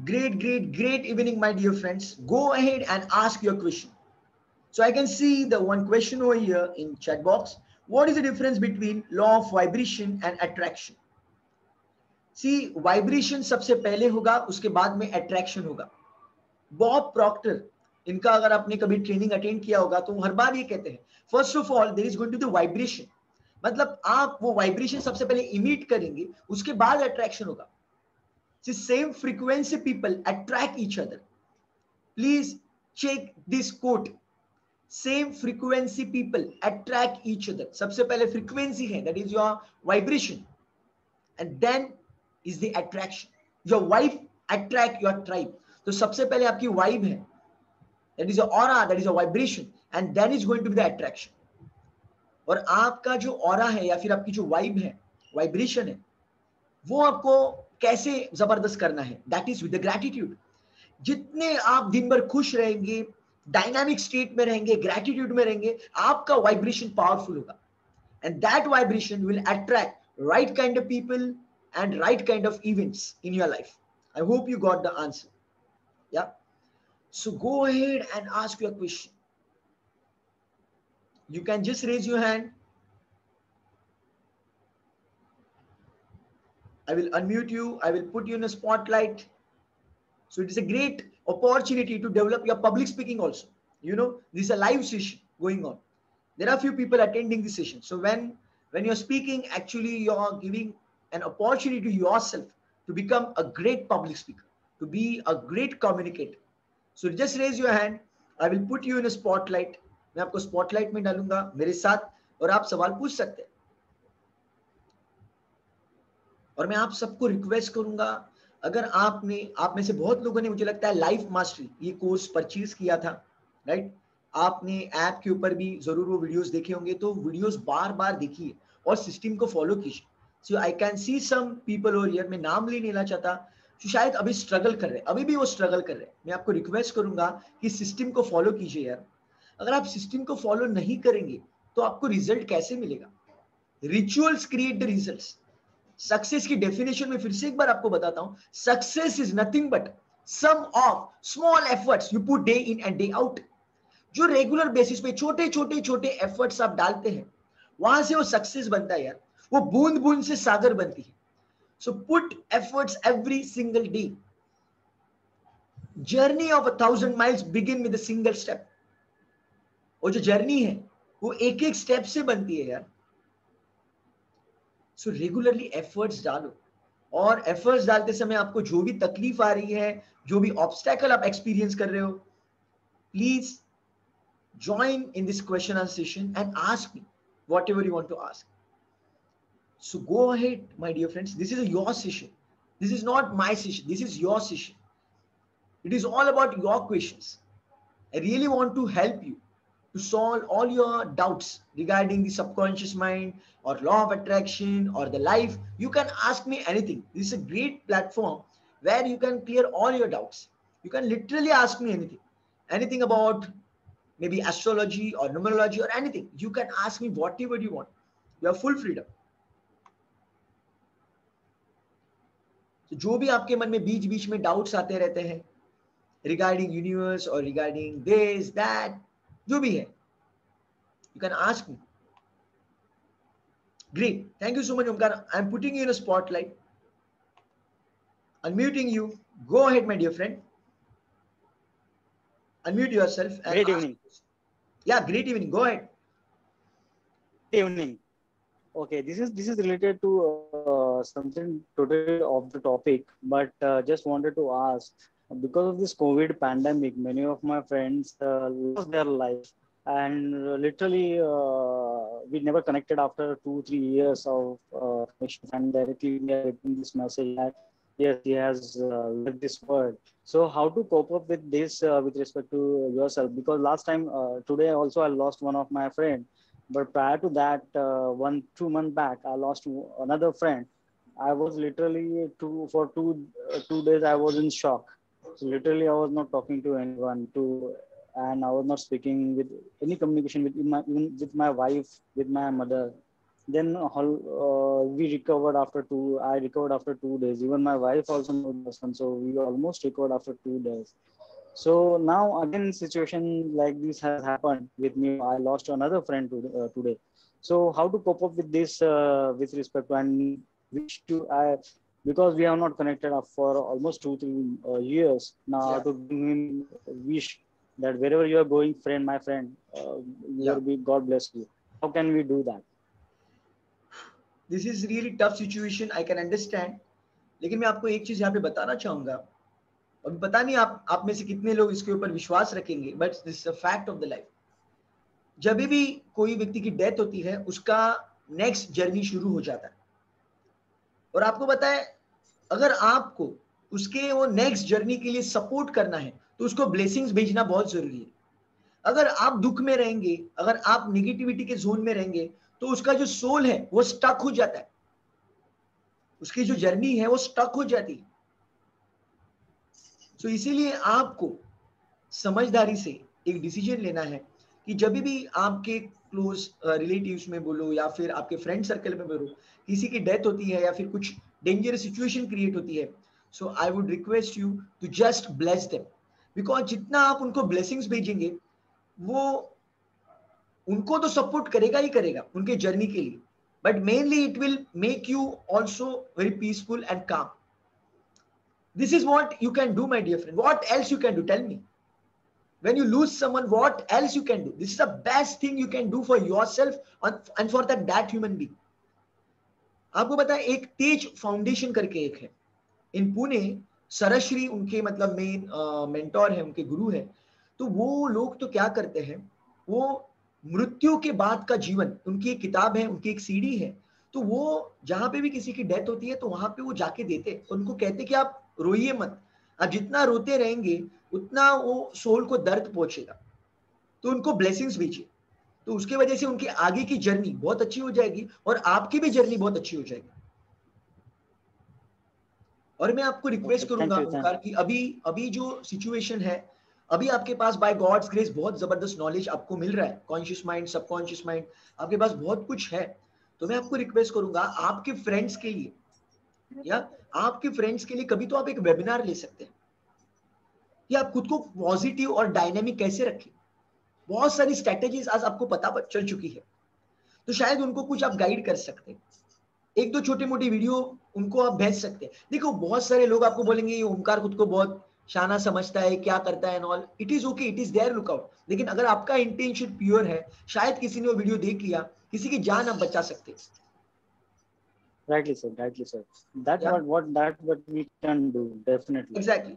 Great evening, my dear friends. Go ahead and ask your question. So I can see the one question over here in chat box. What is the difference between law of vibration and attraction? See, vibration सबसे पहले होगा, उसके बाद में attraction होगा. Bob Procter, इनका अगर आपने कभी ट्रेनिंग अटेंड किया होगा तो हर बार ये कहते हैं, first of all there is going to the vibration. मतलब आप वो वाइब्रेशन सबसे पहले इमिट करेंगे, उसके बाद अट्रैक्शन होगा. Same frequency people attract each other. Please check this quote. Same frequency people attract each other. सबसे पहले फ्रीक्वेंसी है, that is your vibration, and then is the attraction. Your vibe attract your tribe. तो सबसे पहले आपकी vibe है, that is your aura, that is your vibration, and then is going to be the attraction. और आपका जो aura है या फिर आपकी जो वाइब है, वाइब्रेशन है, वो आपको कैसे जबरदस्त करना है, that is with the gratitude. जितने आप दिन भर खुश रहेंगे, डायनामिक स्टेट में रहेंगे, ग्रैटिट्यूड में रहेंगे, आपका वाइब्रेशन पावरफुल होगा, and that vibration will attract right kind of people and right kind of events in your life. I hope you got the answer. Yeah. So go ahead and ask your question. You can just raise your hand. I will unmute you. I will put you in a spotlight. So it is a great opportunity to develop your public speaking also. You know, this is a live session going on. There are few people attending this session. So when you're speaking, actually you're giving an opportunity to yourself to become a great public speaker, to be a great communicator. So just raise your hand. I will put you in a spotlight. मैं आपको spotlight में डालूंगा मेरे साथ, और आप सवाल पूछ सकते हैं. और मैं आप सबको रिक्वेस्ट करूंगा, अगर आप में से बहुत लोगों ने, मुझे लगता है, लाइफ मास्टरी ये कोर्स परचेज किया था, राइट? आपने ऐप के ऊपर भी जरूर वो वीडियोस देखे होंगे, तो वीडियोस बार बार देखिए और सिस्टम को फॉलो कीजिए. So I can see some people over here, मैं नाम नहीं लेना चाहता, जो शायद अभी स्ट्रगल कर रहे हैं, अभी भी वो स्ट्रगल कर रहे हैं. मैं आपको रिक्वेस्ट करूंगा कि सिस्टम को फॉलो कीजिए यार. अगर आप सिस्टम को फॉलो नहीं करेंगे तो आपको रिजल्ट कैसे मिलेगा? Rituals create the results. Success की डेफिनेशन में फिर से एक बार आपको बताता हूं, success is nothing but sum of small efforts you put day in and day out. जो रेगुलर बेसिस पे छोटे छोटे छोटे एफर्ट्स आप डालते हैं, वहां से वो सक्सेस बनता है यार. वो बूंद बूंद से सागर बनती है. So put efforts every single day. Journey of 1,000 miles begin with a single step. वो जो जर्नी है वो एक एक स्टेप से बनती है यार. सो रेगुलरली एफर्ट्स डालो, और एफर्ट्स डालते समय आपको जो भी तकलीफ आ रही है, जो भी ऑब्स्टेकल आप एक्सपीरियंस कर रहे हो, please join in this question and session and ask me whatever you want to ask. So go ahead, my dear friends. This is your session. This is not my session. This is your session. It is all about your questions. I really want to help you to solve all your doubts regarding the subconscious mind or law of attraction or the life. You can ask me anything. This is a great platform where you can clear all your doubts. You can literally ask me anything. Anything about maybe astrology or numerology or anything. You can ask me whatever you want. You have full freedom. So जो भी आपके मन में बीच बीच में doubts आते रहते हैं regarding universe or regarding this, that, जो भी है, you can ask me. Great. Thank you so much, Omkar. I'm putting you in a spotlight. Unmuting you. Go ahead, my dear friend. Unmute yourself. And great evening. Yeah, great evening. Go ahead. Good evening. Okay, this is related to something totally off the topic, but just wanted to ask, because of this COVID pandemic, many of my friends lost their life, and literally we never connected after 2-3 years of connection, and directly we are getting this message that yes, he has left this world. So how to cope up with this with respect to yourself? Because last time, today also I lost one of my friend. But prior to that, 1-2 months back, I lost another friend. I was literally for 2 days. I was in shock. So literally, I was not talking to anyone. And I was not speaking with any communication with even with my wife, with my mother. then we recovered after I recovered after 2 days. Even my wife also moved the son, so we almost recovered after 2 days. So now again situation like this has happened with me. I lost another friend today. So how to cope up with this with respect to, and wish to I, because we are not connected up for almost 2-3 years now, Yeah, to give him wish that wherever you are going, friend, my friend, you yeah. will be, God bless you. How can we do that? This is really tough situation, I can understand. लेकिन मैं आपको एक चीज यहाँ पे बताना चाहूंगा, अभी पता नहीं आप में से कितने लोग इसके ऊपर विश्वास रखेंगे, but this a fact of the life. जब भी कोई व्यक्ति की डेथ होती है, उसका नेक्स्ट जर्नी शुरू हो जाता है। और आपको पता है, अगर आपको उसके वो नेक्स्ट जर्नी के लिए सपोर्ट करना है, तो उसको ब्लेसिंग्स भेजना बहुत जरूरी है। अगर आप दुख में रहेंगे, अगर आप निगेटिविटी के जोन में रहेंगे, तो उसका जो सोल है वो स्टक हो जाता है, उसकी जो जर्नी है वो स्टक हो जाती है। सो इसीलिए आपको समझदारी से एक डिसीजन लेना है कि जब भी आपके क्लोज रिलेटिव्स में बोलो या फिर आपके फ्रेंड सर्कल में बोलो, किसी की डेथ होती है या फिर कुछ डेंजरस सिचुएशन क्रिएट होती है, so I would request you to just bless them. Because जितना आप उनको ब्लेसिंग्स भेजेंगे, वो उनको तो सपोर्ट करेगा ही करेगा उनके जर्नी के लिए, but mainly it will make you also very peaceful and calm. This is what you can do my dear friend. What else you can do, tell me? When you lose someone, what else you can do? This is the best thing you can do for yourself and for that human being. आपको पता है, एक तेज foundation करके एक है इन पुणे, सरश्री उनके मतलब main mentor है, उनके गुरु है। तो वो लोग तो क्या करते हैं, वो मृत्यु के बाद का जीवन, उनकी एक किताब है, उनकी एक सीडी है। तो वो जहां पे भी किसी की डेथ होती है, तो वहां पे वो जाके देते, उनको कहते कि आप रोइए मत, आप जितना रोते रहेंगे उतना वो सोल को दर्द पहुंचेगा। तो उनको ब्लेसिंग्स भेजिए, तो उसके वजह से उनकी आगे की जर्नी बहुत अच्छी हो जाएगी और आपकी भी जर्नी बहुत अच्छी हो जाएगी। और मैं आपको Okay, रिक्वेस्ट thank करूंगा you, ओंकार कि अभी अभी जो सिचुएशन है, अभी आपके पास बाय गॉड्स ग्रेस बहुत जबरदस्त नॉलेज आपको मिल रहा है, कॉन्शियस माइंड, सबकॉन्शियस माइंड, आपके पास बहुत कुछ है। तो मैं आपको रिक्वेस्ट करूंगा, आपके फ्रेंड्स के लिए या आपके फ्रेंड्स के लिए कभी तो आप एक वेबिनार ले सकते हैं कि आप खुद को पॉजिटिव और डायनेमिक कैसे रखें। बहुत सारी स्ट्रेटेजीज आज आपको पता चल चुकी है, तो शायद उनको कुछ आप गाइड कर सकते हैं। एक दो छोटी मोटी वीडियो उनको आप भेज सकते हैं। देखो, बहुत सारे लोग आपको बोलेंगे ये ओमकार खुद को बहुत शाना समझता है, क्या करता है and all. It is okay, it is their lookout. लेकिन अगर आपका इंटेंशन प्योर है, शायद किसी ने वो वीडियो देख लिया, किसी की जान आप बचा सकते हैं। rightly said, rightly said. That या what we can do, definitely. Exactly.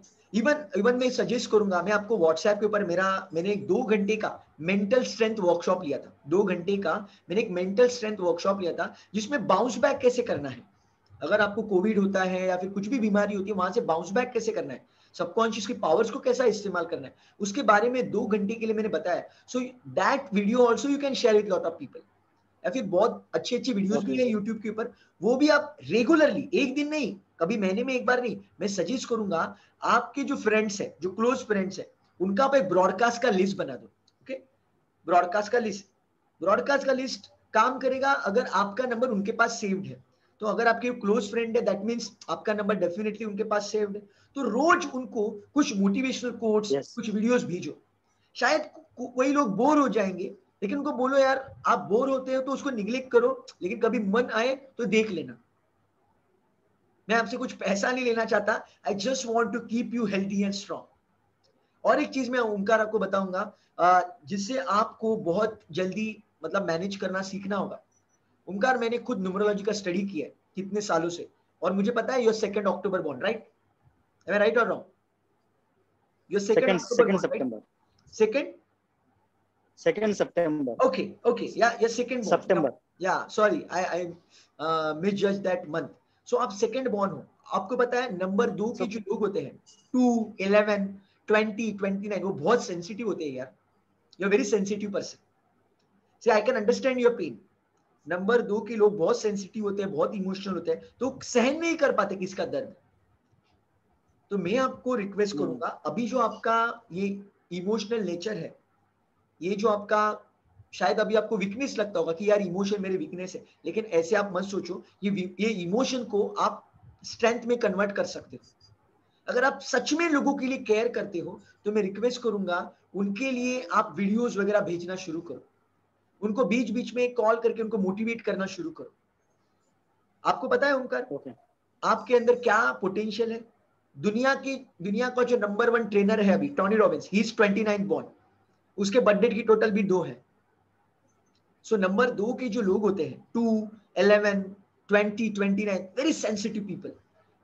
Even मैं सजेस्ट करूंगा, मैं आपको व्हाट्सएप के ऊपर मैंने एक 2 घंटे का मेंटल स्ट्रेंथ वर्कशॉप लिया था। 2 घंटे का मैंने एक मेंटल स्ट्रेंथ वर्कशॉप लिया था, जिसमें बाउंस बैक कैसे करना है। अगर आपको कोविड होता है या फिर कुछ भी बीमारी होती है, वहां से बाउंस बैक कैसे करना है, सबकॉन्शियस की पावर्स को कैसा इस्तेमाल करना है, उसके बारे में 2 घंटे के लिए मैंने बताया। So that video also you can share with lot of people. या फिर बहुत अच्छी अच्छी वीडियोस भी Okay, है sir. यूट्यूब के ऊपर, वो भी आप रेगुलरली, एक दिन नहीं, कभी महीने में एक बार नहीं, मैं सजेस्ट करूंगा आपके जो फ्रेंड्स है, जो क्लोज फ्रेंड्स है, उनका आप एक ब्रॉडकास्ट का लिस्ट बना दो। ओके, ब्रॉडकास्ट का लिस्ट, ब्रॉडकास्ट का लिस्ट काम करेगा अगर आपका नंबर उनके पास सेव्ड है। तो अगर आपके क्लोज फ्रेंड है, दैट मीन्स आपका नंबर डेफिनेटली उनके पास सेव्ड है। तो रोज उनको कुछ मोटिवेशनल कोट्स, Yes. कुछ वीडियोस भेजो। शायद कोई लोग बोर हो जाएंगे, लेकिन उनको बोलो यार आप बोर होते हो तो उसको निग्लेक्ट करो, लेकिन कभी मन आए तो देख लेना। मैं आपसे कुछ पैसा नहीं लेना चाहता, I just want to keep you healthy and strong. और एक चीज मैं ओमकार आपको बताऊंगा, जिससे आपको बहुत जल्दी मतलब मैनेज करना सीखना होगा। ओमकार, मैंने खुद न्यूमरोलॉजी का स्टडी किया है कितने सालों से, और मुझे पता है your 2 October born, right? Am I right और wrong? Your 2 Second, October second born, right? September. Second, 2nd September. okay, yeah, second born, September. yeah, sorry, I misjudged that month. So आप सेकंड बॉर्न हो। आपको पता है number 2 के So जो लोग होते हैं, 2, 11, 20, 29, वो बहुत सेंसिटिव होते हैं यार। You are very sensitive person, see I can understand your pain. Number 2 के लोग बहुत सेंसिटिव होते हैं, बहुत इमोशनल होते हैं, तो सहन नहीं कर पाते किसका दर्द। तो मैं आपको रिक्वेस्ट करूंगा, अभी जो आपका ये इमोशनल नेचर है, ये जो आपका शायद अभी आपको वीकनेस लगता होगा कि यार इमोशन मेरे वीकनेस है, लेकिन ऐसे आप मत सोचो, ये इमोशन को आप स्ट्रेंथ में कन्वर्ट कर सकते हो। अगर आप सच में लोगों के लिए केयर करते हो तो मैं रिक्वेस्ट करूंगा उनके लिए आप वीडियोस वगैरह भेजना शुरू करो, उनको बीच बीच में कॉल करके उनको मोटिवेट करना शुरू करो। आपको पता है ओमकार, Okay. आपके अंदर क्या पोटेंशियल है। दुनिया का जो नंबर 1 ट्रेनर है अभी, Tony Robbins, he is 29 born, उसके बर्थडे की टोटल भी 2 है। सो नंबर 2 के जो लोग होते हैं, 2, 11, 20, 29, वेरी सेंसिटिव पीपल,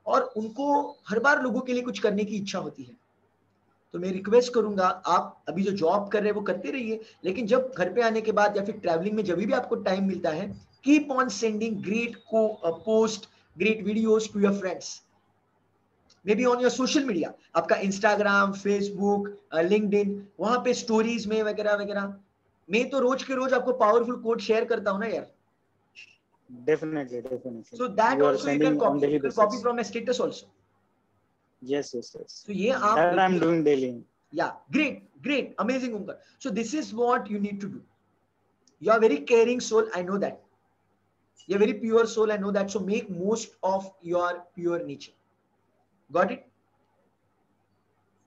और उनको हर बार लोगों के लिए कुछ करने की इच्छा होती है। तो मैं रिक्वेस्ट करूंगा, आप अभी जो जॉब कर रहे हैं वो करते रहिए, लेकिन जब घर पे आने के बाद या फिर ट्रैवलिंग में जब भी आपको टाइम मिलता है, keep on sending great quote post, great videos to your friends, maybe on your social media, आपका इंस्टाग्राम, फेसबुक, लिंक्डइन, वहां पे स्टोरीज में वगैरह वगैरह। मैं तो रोज के रोज आपको पावरफुल कोड शेयर करता हूं ना यार। Definitely, definitely. So that You are also sending on daily you can copy basis. From my status also. Yes, yes, yes. तो ये आप That I'm देखिए। doing daily. Yeah, great, amazing, Omkar. So this is what you need to do. You are very caring soul, I know that. You're very pure soul, I know that. So make most of your pure nature. Got it?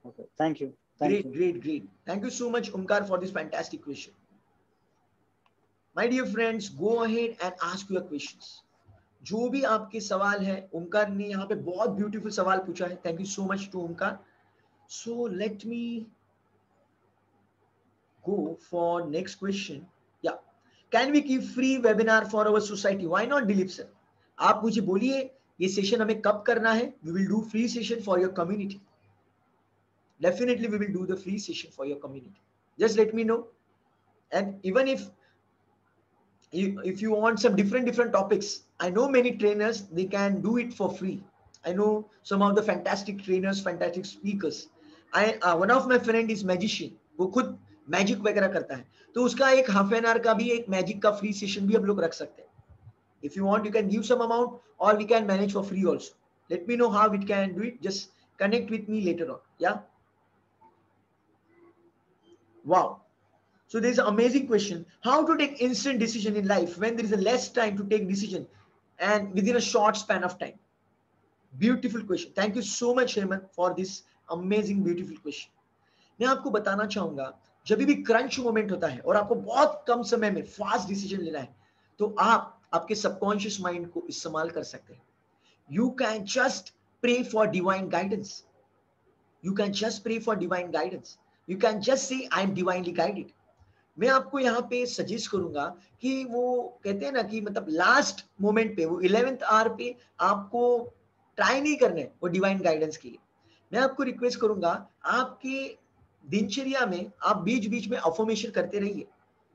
Okay. Thank you. Thank Great, you. great, great. Thank you so much, Omkar, for this fantastic question. My dear friends, go ahead and ask your questions. जो भी आपके सवाल है, ओमकार ने यहाँ पे बहुत beautiful सवाल पूछा है। Thank you so much to Omkar. So let me go for next question. Yeah, can we keep free webinar for our society? Why not, Dilip sir? आप मुझे बोलिए ये सेशन हमें कब करना है। We will do free session for your community. Definitely we will do the free session for your community. Just let me know. And even if you want some different topics, I know many trainers, they can do it for free. I know some of the fantastic trainers, fantastic speakers. One of my friend is magician, वो खुद magic वगैरह करता है, तो उसका एक half an our का भी एक मैजिक का फ्री सेशन भी हम लोग रख सकते हैं। If you want, you can give some amount, or we can manage for free also. Let me know how we can do it. Just connect with me later on. Yeah. Wow. So there's an amazing question. How to take instant decision in life when there is a less time to take decision and within a short span of time? Beautiful question. Thank you so much, Hemant, for this amazing, beautiful question. मैं आपको बताना चाहूंगा, जब भी crunch moment होता है और आपको बहुत कम समय में फास्ट डिसीजन लेना है, तो आप आपके सबकॉन्शियस माइंड को इस्तेमाल कर सकते हैं। You can just pray for divine guidance. You can just pray for divine guidance. You can just say I M divinely guided. मैं आपको यहाँ पे सजेस्ट करूंगा कि वो कहते हैं ना कि मतलब लास्ट मोमेंट पे, वो 11th आवर पे आपको ट्राई नहीं करने वो डिवाइन गाइडेंस के लिए। मैं आपको रिक्वेस्ट करूंगा, आपके दिनचर्या में आप बीच बीच में अफर्मेशन करते रहिए,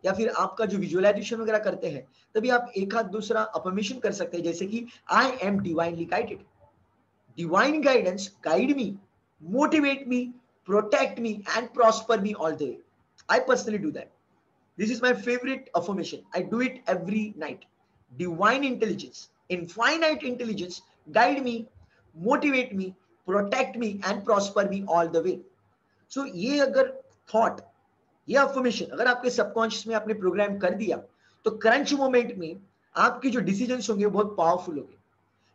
या फिर आपका जो विजुअलाइजेशन वगैरह करते हैं तभी आप एक हाथ दूसरा अफर्मेशन कर सकते हैं, जैसे कि I am divinely guided. Divine guidance guide me, motivate me, protect me and prosper me all the way. I personally do that. This is my favorite affirmation. I do it every night. Divine intelligence, infinite intelligence, guide me, motivate me, protect me, and prosper me all the way. So ये अगर thought, ये affirmation अगर आपके subconscious में आपने programme कर दिया, तो क्रंच मोमेंट में आपके जो डिसीजंस होंगे वो बहुत पावरफुल होंगे।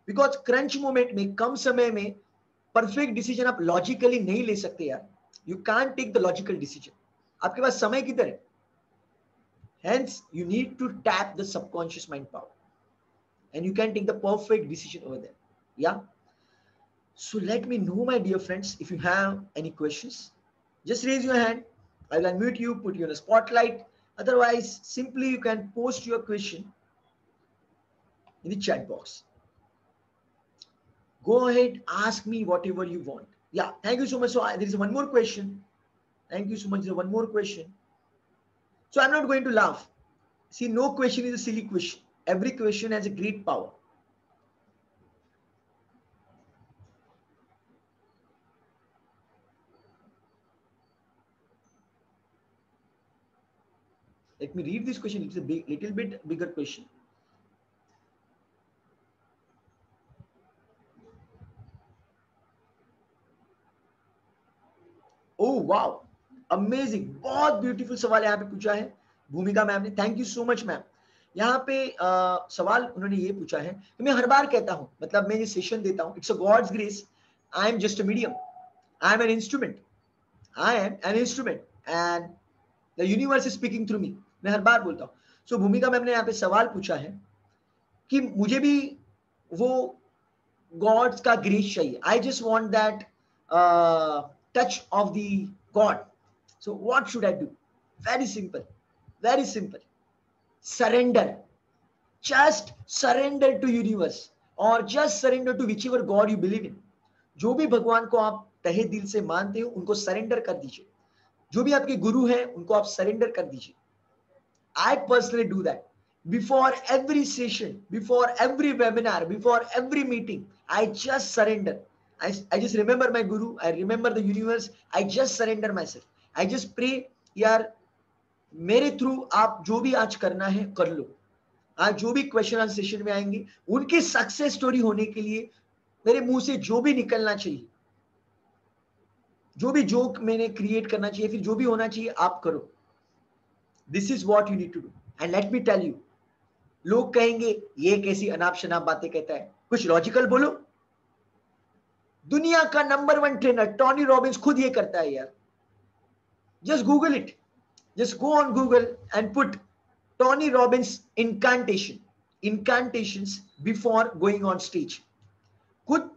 बिकॉज क्रंच मोमेंट में कम समय में परफेक्ट डिसीजन आप लॉजिकली नहीं ले सकते यार। You can take the logical decision, आपके पास समय किधर है। Hence, you need to tap the subconscious mind power, and you can take the perfect decision over there. Yeah. So let me know, my dear friends, if you have any questions, just raise your hand. I'll unmute you, put you on a spotlight. Otherwise, simply you can post your question in the chat box. Go ahead, ask me whatever you want. Yeah, thank you so much. So there is one more question. Thank you so much. There's one more question. So I'm not going to laugh. See, no question is a silly question. Every question has a great power. Let me read this question. It's a little bit bigger question. Oh wow, amazing! बहुत beautiful सवाल यहाँ पे पूछा है। भूमिका ma'am ने, thank you so much ma'am. यहाँ पे सवाल उन्होंने ये पूछा है कि मैं हर बार कहता हूँ, मतलब मैं ये सेशन देता हूँ, it's a God's grace, I am just a medium, I am an instrument, I am an instrument and the universe is speaking through me. मैं हर बार बोलता हूँ। सो भूमिका मैम ने यहाँ पे सवाल पूछा है कि मुझे भी वो गॉड्स का ग्रेस चाहिए, आई just want that touch of the God, so what should I do? Very simple, very simple, surrender, just surrender to universe or just surrender to whichever god you believe in। जो भी भगवान को आप तहे दिल से मानते हो उनको सरेंडर कर दीजिए, जो भी आपके गुरु हैं उनको आप सरेंडर कर दीजिए। I personally do that before every session, before every webinar, before every meeting, I just surrender, I just remember my guru, I remember the universe, I just surrender myself, I just pray, यार मेरे through आप जो भी आज करना है कर लो। आज जो भी क्वेश्चन आंसर सेशन में आएंगे उनकी सक्सेस स्टोरी होने के लिए मेरे मुंह से जो भी निकलना चाहिए, जो भी जोक मैंने क्रिएट करना चाहिए, फिर जो भी होना चाहिए आप करो। This is what you need to do and let me tell you, लोग कहेंगे ये कैसी अनाप शनाप बातें कहता है, कुछ लॉजिकल बोलो। दुनिया का नंबर 1 ट्रेनर टोनी रॉबिन्स खुद ये करता है यार, just Google it, just go on Google and put Tony Robbins incantations before going on stage। खुद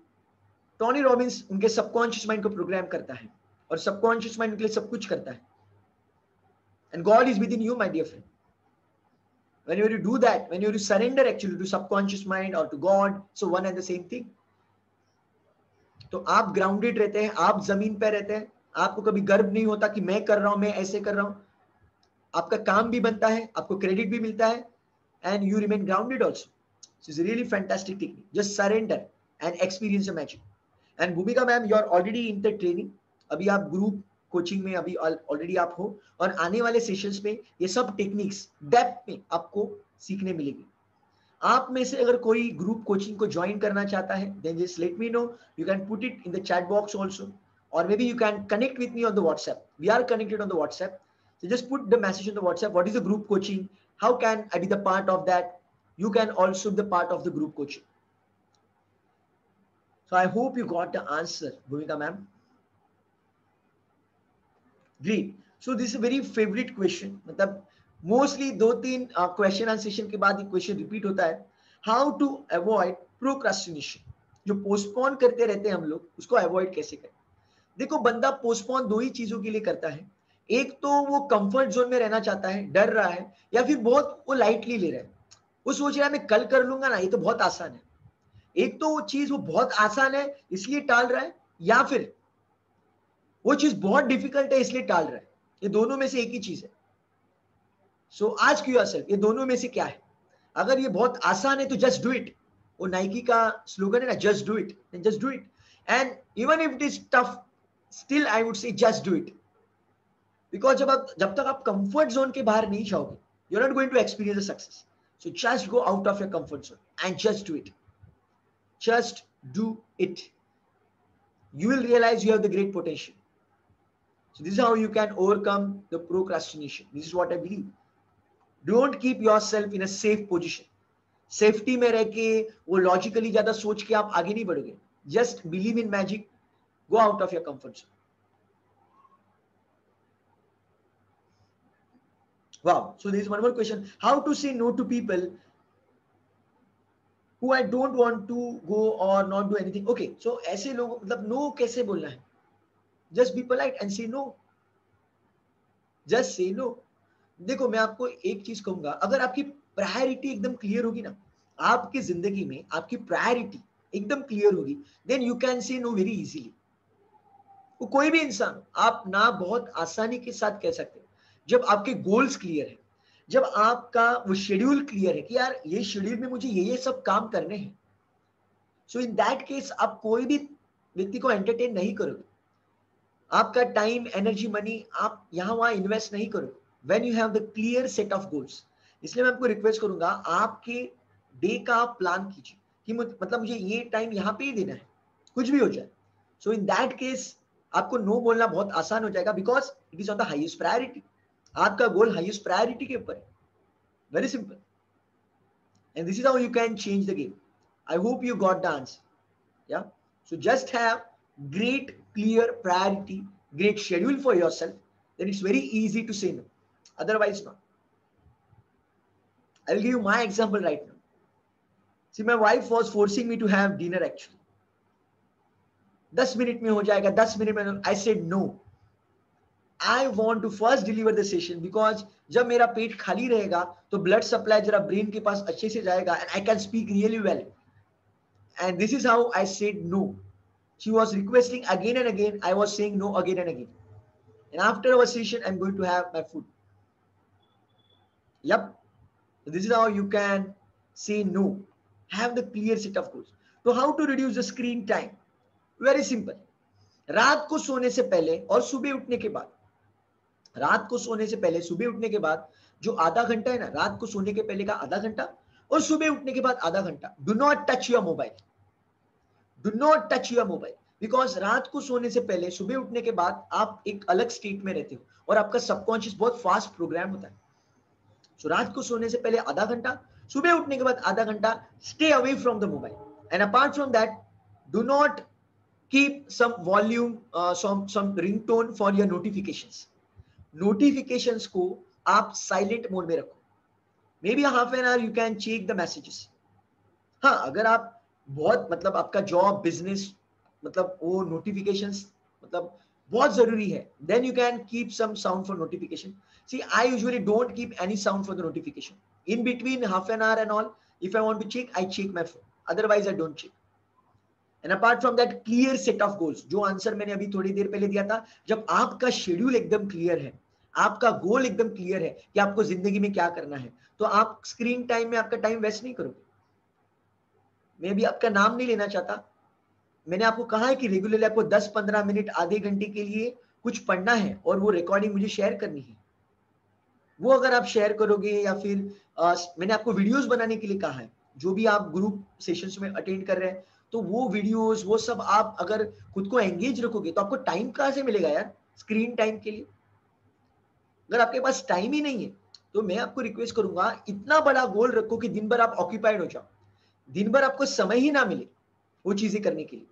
टोनी रॉबिन्स उनके सबकॉन्शियस माइंड को प्रोग्राम करता है और सबकॉन्शियस माइंड के लिए सब कुछ करता है। And God is within you, my dear friend। Whenever you do that, whenever you surrender actually to subconscious mind or to God, so one and the same thing। तो आप ग्राउंडेड रहते हैं, आप जमीन पर रहते हैं, आपको कभी गर्व नहीं होता कि मैं कर रहा हूं, मैं ऐसे कर रहा हूं, आपका काम भी बनता है, आपको क्रेडिट भी मिलता है, and you remain grounded also। So it's a really fantastic technique, just surrender and experience the magic। And Bhumika ma'am, you are already in the training, अभी आप ग्रुप कोचिंग में अभी ऑलरेडी आप हो, और आने वाले सेशंस में ये सब टेक्निक्स डेप्थ में आपको सीखने मिलेगी। आप में से अगर कोई ग्रुप कोचिंग को ज्वाइन करना चाहता है, then just let me know, you can put it in the chat box also, or maybe you can connect with me on the WhatsApp, we are connected on the WhatsApp। So just put the message on the WhatsApp, what is the group coaching, how can I be the part of that, you can also be the part of the group coaching। So I hope you got the answer, Bhumika ma'am। Great। So this is a very favorite question, मतलब mostly 2-3 question answer session के बाद ये question repeat होता है, how to avoid procrastination. जो postpone करते रहते हैं हम लोग, उसको अवॉइड कैसे करें। देखो, बंदा पोस्टपोन 2 ही चीजों के लिए करता है, एक तो वो कंफर्ट जोन में रहना चाहता है, डर रहा है, या फिर बहुत वो लाइटली ले रहा है, वो सोच रहा है मैं कल कर लूंगा ना, ये तो बहुत आसान है। एक तो वो चीज वो बहुत आसान है इसलिए टाल रहा है, या फिर वो चीज बहुत डिफिकल्ट है इसलिए टाल रहा है। ये दोनों में से एक ही चीज है। सो आस्क योरसेल्फ, ये दोनों में से क्या है। अगर ये बहुत आसान है तो जस्ट डू इट, वो नाइकी का स्लोगन है ना, just do it, just do it. And even if it is tough, still I would say just do it, because जब तक आप कंफर्ट जोन के बाहर नहीं जाओगे, you are not going to experience the success. So just go out of your comfort zone and just do it, just do it, you will realize you have the great potential। So this is how you can overcome the procrastination। This is what I believe। Don't keep yourself in a safe position। Safety में रह के वो logically ज्यादा सोच के आप आगे नहीं बढ़ोगे। Just believe in magic, go out of your comfort zone. Wow, so there is one more question, how to say no to people who I don't want to go or not do anything। Okay, so ऐसे लोग मतलब no कैसे बोलना है, just be polite and say no, just say no। देखो, मैं आपको एक चीज कहूंगा, अगर आपकी प्रायोरिटी एकदम क्लियर होगी ना, आपकी जिंदगी में आपकी प्रायोरिटी एकदम क्लियर होगी, then you can say no very easily. वो कोई भी इंसान आप ना बहुत आसानी के साथ कह सकते हो, जब आपके गोल्स क्लियर है, जब आपका वो शेड्यूल क्लियर है कि यार ये शेड्यूल में मुझे ये सब काम करने हैं। सो इन दैट केस आप कोई भी व्यक्ति को एंटरटेन नहीं करोगे, आपका टाइम, एनर्जी, मनी आप यहां वहां इन्वेस्ट नहीं करोगे when you have the clear set of goals। इसलिए मैं आपको रिक्वेस्ट करूंगा, आपके डे का आप प्लान कीजिए कि मतलब मुझे ये टाइम यहाँ पे ही देना है, कुछ भी हो जाए। सो इन दैट केस आपको नो बोलना बहुत आसान हो जाएगा, because it is on the highest priority. आपका गोल हाईएस्ट प्रायोरिटी के ऊपर है. Very simple. And this is how you can change the game. I hope you got the answer. Yeah. So just have great, clear priority, great schedule for yourself. Then it's very easy to say no. Otherwise, not. I will give you my example right now. See, my wife was forcing me to have dinner actually. 10 minute में हो जाएगा, 10 minute में. I said no. I want to first deliver the session because जब मेरा पेट खाली रहेगा तो blood supply जरा brain के पास अच्छे से जाएगा and I can speak really well. And this is how I said no. She was requesting again and again. I was saying no again and again. And after our session, I'm going to have my food. Yep. So this is how you can say no. Have the clear set of goals. So how to reduce the screen time? Very simple. रात को सोने से पहले और सुबह उठने के बाद, रात को सोने से पहले सुबह उठने के बाद जो आधा घंटा है ना, रात को सोने के पहले का आधा घंटा और सुबह उठने के बाद आधा घंटा, do not touch your mobile. Do not touch your mobile. Because रात को सोने से पहले सुबह उठने के बाद आप एक अलग स्टेट में रहते हो और आपका सबकॉन्शियस बहुत फास्ट प्रोग्राम होता है. सो रात को सोने से पहले आधा घंटा, सुबह उठने के बाद आधा घंटा, stay away from the mobile. And apart from that, do not keep some volume, some ringtone for your notifications. Notifications को आप साइलेंट मोड में रखो. Maybe half an hour you can check the messages. हाँ, अगर आप बहुत मतलब आपका जॉब बिजनेस मतलब वो नोटिफिकेशंस मतलब बहुत जरूरी है, then you can keep some sound for notification. See, I usually don't keep any sound for the notification. In between half an hour and all, if I want to check, I check my phone. Otherwise I don't check. And apart from that, clear set of goals. जो answer मैंने अभी थोड़ी देर पहले दिया था, जब आपका schedule एकदम क्लियर है, आपका गोल एकदम क्लियर है कि आपको जिंदगी में क्या करना है, तो आप स्क्रीन टाइम में आपका टाइम वेस्ट नहीं करोगे. मैं भी आपका नाम नहीं लेना चाहता. मैंने आपको कहा है कि रेगुलरली आपको 10-15 मिनट आधे घंटे के लिए कुछ पढ़ना है और वो रिकॉर्डिंग मुझे शेयर करनी है. वो अगर आप शेयर करोगे या फिर मैंने आपको वीडियोस बनाने के लिए कहा है, जो भी आप ग्रुप सेशंस में अटेंड कर रहे हैं, तो वो वीडियोस वो सब आप अगर खुद को एंगेज रखोगे तो आपको टाइम कहाँ से मिलेगा यार स्क्रीन टाइम के लिए. अगर आपके पास टाइम ही नहीं है तो मैं आपको रिक्वेस्ट करूंगा, इतना बड़ा गोल रखो कि दिन भर आप ऑक्यूपाइड हो जाओ, दिन भर आपको समय ही ना मिले वो चीजें करने के लिए.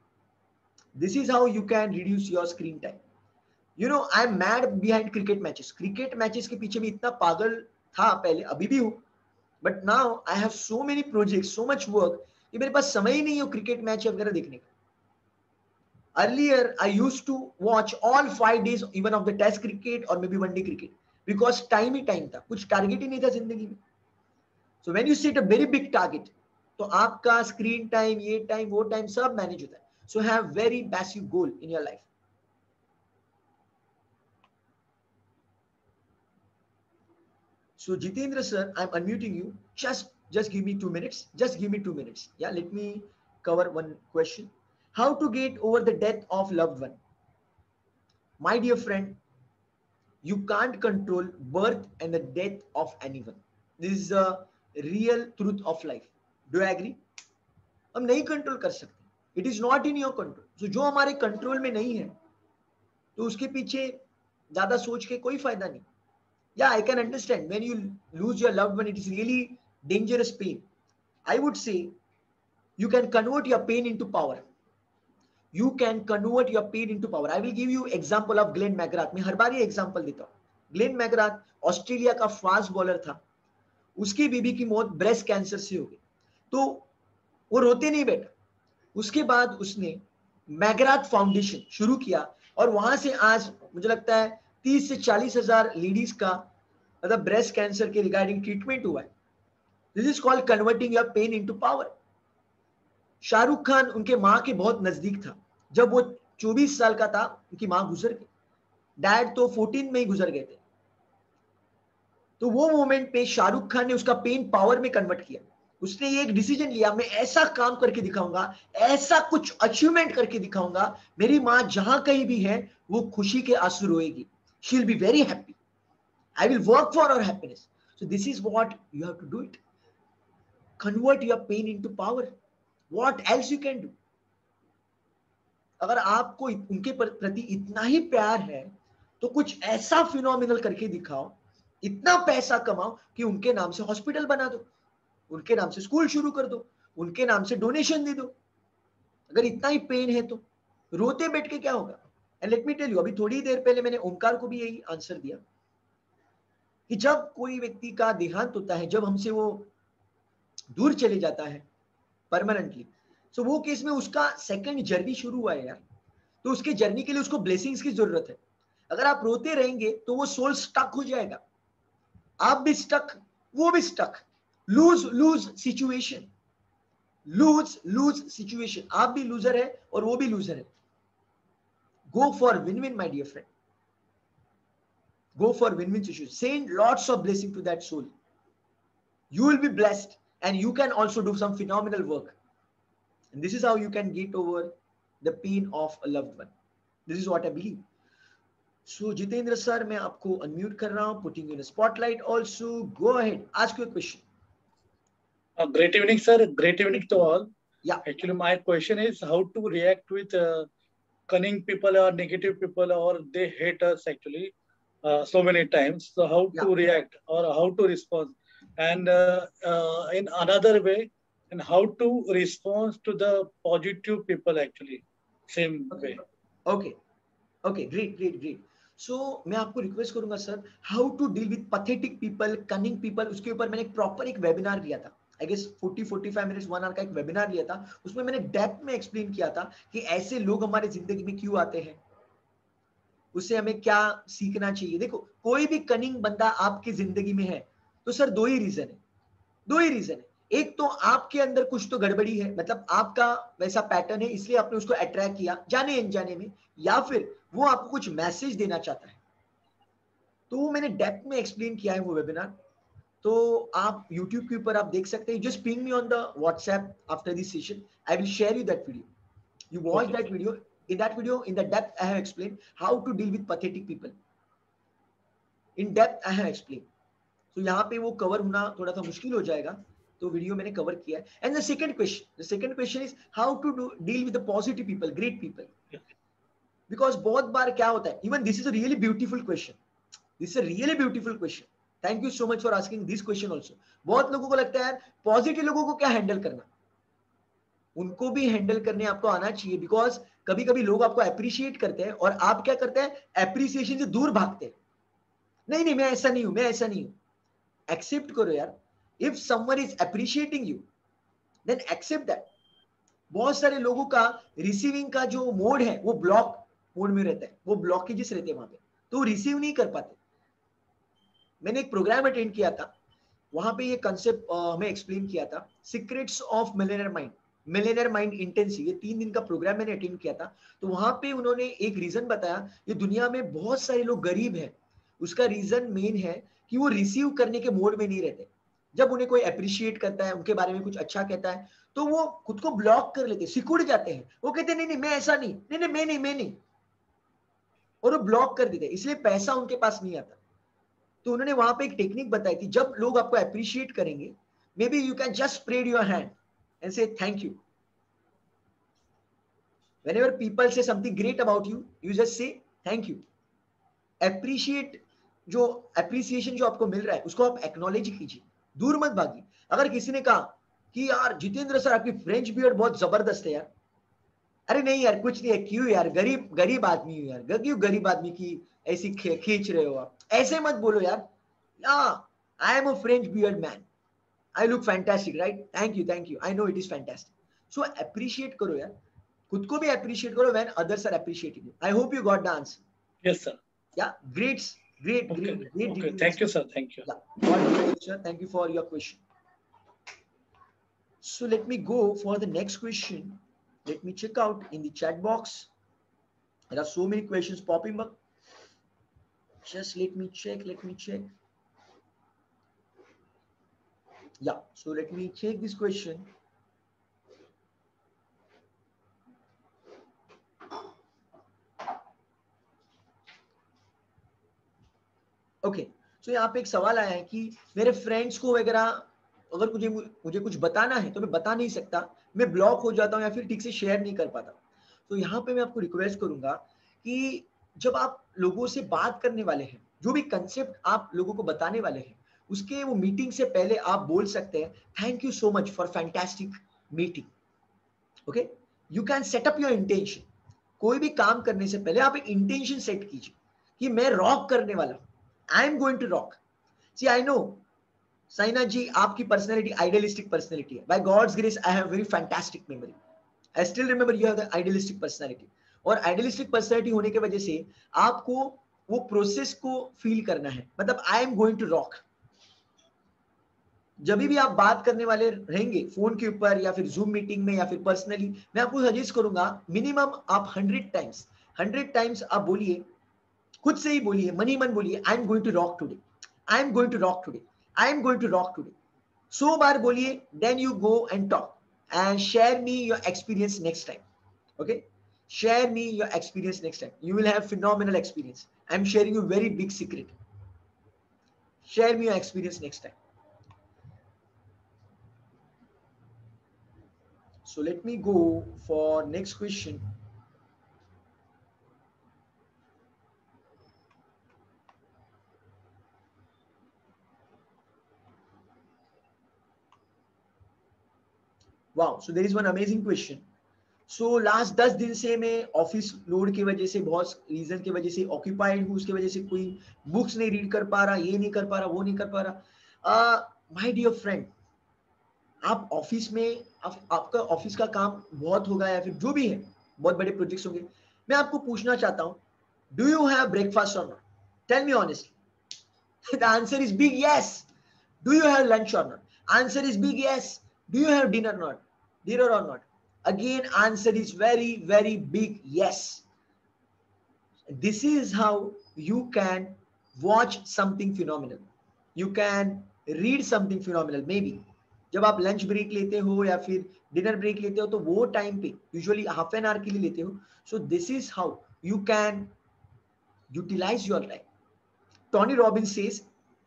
This is how you can reduce your screen time. You know, I'm mad behind cricket matches. Cricket matches के पीछे भी इतना पागल था पहले, अभी भी हूँ. But now I have so many projects, so much work कि मेरे पास समय ही नहीं है क्रिकेट मैच वगैरह देखने का. Earlier, I used to watch all 5 days even of the test cricket or maybe one day cricket because time he time था, कुछ टारगेट ही नहीं था जिंदगी में. So when you set a very big target, तो आपका स्क्रीन टाइम, ये time, वो टाइम सब मैनेज होता है. So have very massive goal in your life. So Jitendra sir, I'm unmuting you. Just give me 2 minutes. Just give me 2 minutes. Yeah, let me cover one question. How to get over the death of loved one? My dear friend, you can't control birth and the death of anyone. This is a real truth of life. Do you agree? हम नहीं control कर सकते. It is not in your control. So जो हमारे control में नहीं है तो उसके पीछे ज्यादा सोच के कोई फायदा नहीं. या I can understand when you lose your loved one, it is really dangerous pain. I would say you can convert your pain into power. You can convert your pain into power. I will give you example of Glenn McGrath. मैं हर बार ये example देता हूँ. Glenn McGrath Australia का fast bowler था. उसकी बीबी की मौत ब्रेस्ट कैंसर से हो गई. तो वो रोते नहीं बैठा. उसके बाद उसने मैकग्राथ फाउंडेशन शुरू किया और वहां से आज मुझे लगता है 30 से 40 हजार लेडीज का मतलब ब्रेस्ट कैंसर के रिगार्डिंग ट्रीटमेंट हुआ है. This is called converting your pain into power. Shahrukh Khan उनके माँ के बहुत नजदीक था. जब वो 24 साल का था उनकी माँ गुजर गई. डैड तो 14 में ही गुजर गए थे. तो वो मोमेंट पे शाहरुख खान ने उसका पेन पावर में कन्वर्ट किया. उसने ये एक डिसीजन लिया, मैं ऐसा काम करके दिखाऊंगा, ऐसा कुछ अचीवमेंट करके दिखाऊंगा, मेरी माँ जहां कहीं भी है वो खुशी के आंसू रोएगी. She will be very happy. I will work for her happiness. So this is what you have to do it. Convert your pain into power. What else you can do. अगर आपको उनके प्रति इतना ही प्यार है तो कुछ ऐसा फिनोमिनल करके दिखाओ इतना पैसा कमाओ कि उनके नाम से हॉस्पिटल बना दो, उनके नाम से स्कूल शुरू कर दो, उनके नाम से डोनेशन दे दो। अगर इतना ही पेन है तो रोते बैठ के क्या होगा? And let me tell you, अभी थोड़ी देर पहले मैंने ओमकार को भी यही आंसर दिया कि जब कोई व्यक्ति का देहांत होता है, जब हमसे वो दूर चले जाता है परमानेंटली, सो वो केस में उसका सेकंड जर्नी शुरू हुआ है यार। तो उसके जर्नी के लिए उसको ब्लेसिंग्स की जरूरत है। अगर आप रोते रहेंगे तो वो सोल स्टक हो जाएगा, आप भी स्टक, वो भी stuck, lose lose situation, lose lose situation, आप भी लूजर है और वो भी लूजर है। Go for win win my dear friend, go for win-win situation, send lots of blessing to that soul, you will be blessed and you can also do some phenomenal work, and this is how you can get over the pain of a loved one. This is what I believe. So Jitendra sir, मैं आपको unmute कर रहा हूँ, putting you in a spotlight also. Go ahead, ask your question. Great evening, sir. Great evening to all. Yeah. Actually, my question is how to react with cunning people or negative people, or they hate us actually so many times. So how to react or how to respond, and in another way, and how to respond to the positive people actually, same way. Okay. Okay, great, great, great. So मैं आपको request करूंगा sir, how to deal with pathetic people, cunning people, उसके ऊपर मैंने proper एक webinar लिया था। I guess 40-45 minutes 1 our का एक वेबिनार लिया था। उसमें मैंने डेप्थ में एक्सप्लेन किया था कि ऐसे लोग हमारे जिंदगी में क्यों आते हैं, उससे हमें क्या सीखना चाहिए। देखो, कोई भी कनिंग बंदा आपकी जिंदगी में है तो सर दो ही रीजन है, दो ही रीजन है। एक तो आपके अंदर कुछ तो गड़बड़ी है, मतलब आपका वैसा पैटर्न है इसलिए आपने उसको अट्रैक्ट किया जाने अनजाने में, या फिर वो आपको कुछ मैसेज देना चाहता है। तो वो मैंने डेप्थ में एक्सप्लेन किया है वो वेबिनार, तो आप YouTube के ऊपर आप देख सकते हैं। Just ping me on the WhatsApp after this session, I will share you that video, you watch that video. In that video, in the depth, I have explained how to deal with pathetic people. In depth, I have explained. So यहाँ पे वो cover होना थोड़ा सा मुश्किल हो जाएगा, तो वीडियो मैंने कवर किया है। And the second question is how to deal with the positive people, great people. Because बहुत बार क्या होता है, even this is a really beautiful question. This is a really beautiful question. Thank you so much for asking this question also. बहुत लोगों को लगता है positive लोगों को क्या हैंडल करना, उनको भी हैंडल करने आपको आना चाहिए। बिकॉज कभी कभी लोग आपको अप्रिशिएट करते हैं और आप क्या करते हैं, अप्रिसिएशन से दूर भागते हैं। नहीं नहीं, मैं ऐसा नहीं हूं, मैं ऐसा नहीं हूं। एक्सेप्ट करो यार, if someone is appreciating you then accept that. बहुत सारे लोगों का रिसीविंग का जो मोड है वो ब्लॉक मोड में रहता है, वो ब्लॉकेजेस रहते हैं वहां पे, तो रिसीव नहीं कर पाते। मैंने एक प्रोग्राम अटेंड किया था, वहां पे ये कंसेप्ट हमें एक्सप्लेन किया था, secrets of millionaire mind, millionaire mind intensive. ये 3 दिन का प्रोग्राम मैंने अटेंड किया था। तो वहां पे उन्होंने एक रीजन बताया, ये दुनिया में बहुत सारे लोग गरीब हैं, उसका रीजन मेन है कि वो रिसीव करने के मोड में नहीं रहते। जब उन्हें कोई अप्रिशिएट करता है, उनके बारे में कुछ अच्छा कहता है, तो वो खुद को ब्लॉक कर लेते, सिकुड़ जाते हैं। वो कहते नहीं नहीं मैं ऐसा नहीं, नहीं नहीं मैं नहीं, और वो ब्लॉक कर देते, इसलिए पैसा उनके पास नहीं आता। तो उन्होंने वहां पे एक टेक्निक बताई थी, जब लोग आपको अप्रिशिएट करेंगे, मे be you can just spread your hand and say thank you. Whenever people say something great about you, you just say thank you. Appreciate, जो appreciation जो आपको मिल रहा है उसको आप acknowledge कीजिए, दूर मत भागिए। अगर किसी ने कहा कि यार जितेंद्र सर आपकी फ्रेंच बियर्ड बहुत जबरदस्त है यार, अरे नहीं यार कुछ नहीं है, क्यों यार, गरीब आदमी हूं यार, क्यों गरीब आदमी की ऐसी खींच रहे हो आप, ऐसे मत बोलो यार। I am a French beard man, I look fantastic, right? Thank you. I know it is fantastic. So appreciate करो यार, खुद को भी appreciate करो when others are appreciating you. I hope you got the answer. Yes, sir. Yeah, great. Okay. Thank you, sir. Thank you. Yeah. Sir. Thank you for your question. So let me go for the next question. Let me check out in the chat box. There are so many questions popping up. Just let me check. Yeah, so let me check this question. Okay, सो यहाँ पे एक सवाल आया है कि मेरे friends को वगैरह अगर मुझे कुछ बताना है तो मैं बता नहीं सकता, मैं ब्लॉक हो जाता हूँ या फिर ठीक से शेयर नहीं कर पाता। तो यहाँ पे मैं आपको रिक्वेस्ट करूंगा कि जब आप लोगों से बात करने वाले हैं जो भी कंसेप्ट आप लोगों को बताने वाले हैं, उसके वो मीटिंग से पहले आप बोल सकते हैं thank you so much for fantastic meeting. Okay, you can set up your intention. कोई भी काम करने से पहले आप एक इंटेंशन सेट कीजिए कि मैं रॉक करने वाला हूं, I am going to rock. See I know Saina ji, आपकी पर्सनैलिटी आइडियलिस्टिक पर्सनैलिटी है. By God's grace I have very fantastic memory. I still remember you have the idealistic personality. और आइडियलिस्टिक पर्सनैलिटी होने की वजह से आपको वो प्रोसेस को फील करना है. मतलब I am going to rock. जब भी आप बात करने वाले रहेंगे फोन के ऊपर या फिर जूम मीटिंग में या फिर पर्सनली, मैं आपको सजेस्ट करूंगा मिनिमम आप 100 टाइम्स आप बोलिए, खुद से ही बोलिए, मन ही मन बोलिए, I am going to rock today, I am going to rock today, I am going to rock today. 100 बार बोलिए, then you go and talk and share me your experience next time. Okay, share me your experience next time. You will have phenomenal experience. I'm sharing you very big secret. Share me your experience next time. So let me go for next question. Wow, so there is one amazing question. So last 10 दिन से मैं office load की वजह से, बहुत reason की वजह से ऑक्यूपाइड हूँ, उसकी वजह से कोई बुक्स नहीं रीड कर पा रहा, ये नहीं कर पा रहा, वो नहीं कर पा रहा. माय डियर फ्रेंड, आप ऑफिस में आपका ऑफिस का काम बहुत होगा या फिर जो भी है, बहुत बड़े प्रोजेक्ट्स होंगे. मैं आपको पूछना चाहता हूँ, डू यू हैव ब्रेकफास्ट और not? Tell me honestly. The answer is big yes. Do you have lunch और not? Answer is big yes. Do you have dinner और not? Again, answer is very, very big yes. This is how you can watch something phenomenal. You can read something phenomenal. Maybe जब आप lunch break लेते हो या फिर dinner break लेते हो, तो वो टाइम पे यूजुअली हाफ एन आवर के लिए लेते हो. So this is how you can utilize your time. Tony Robbins says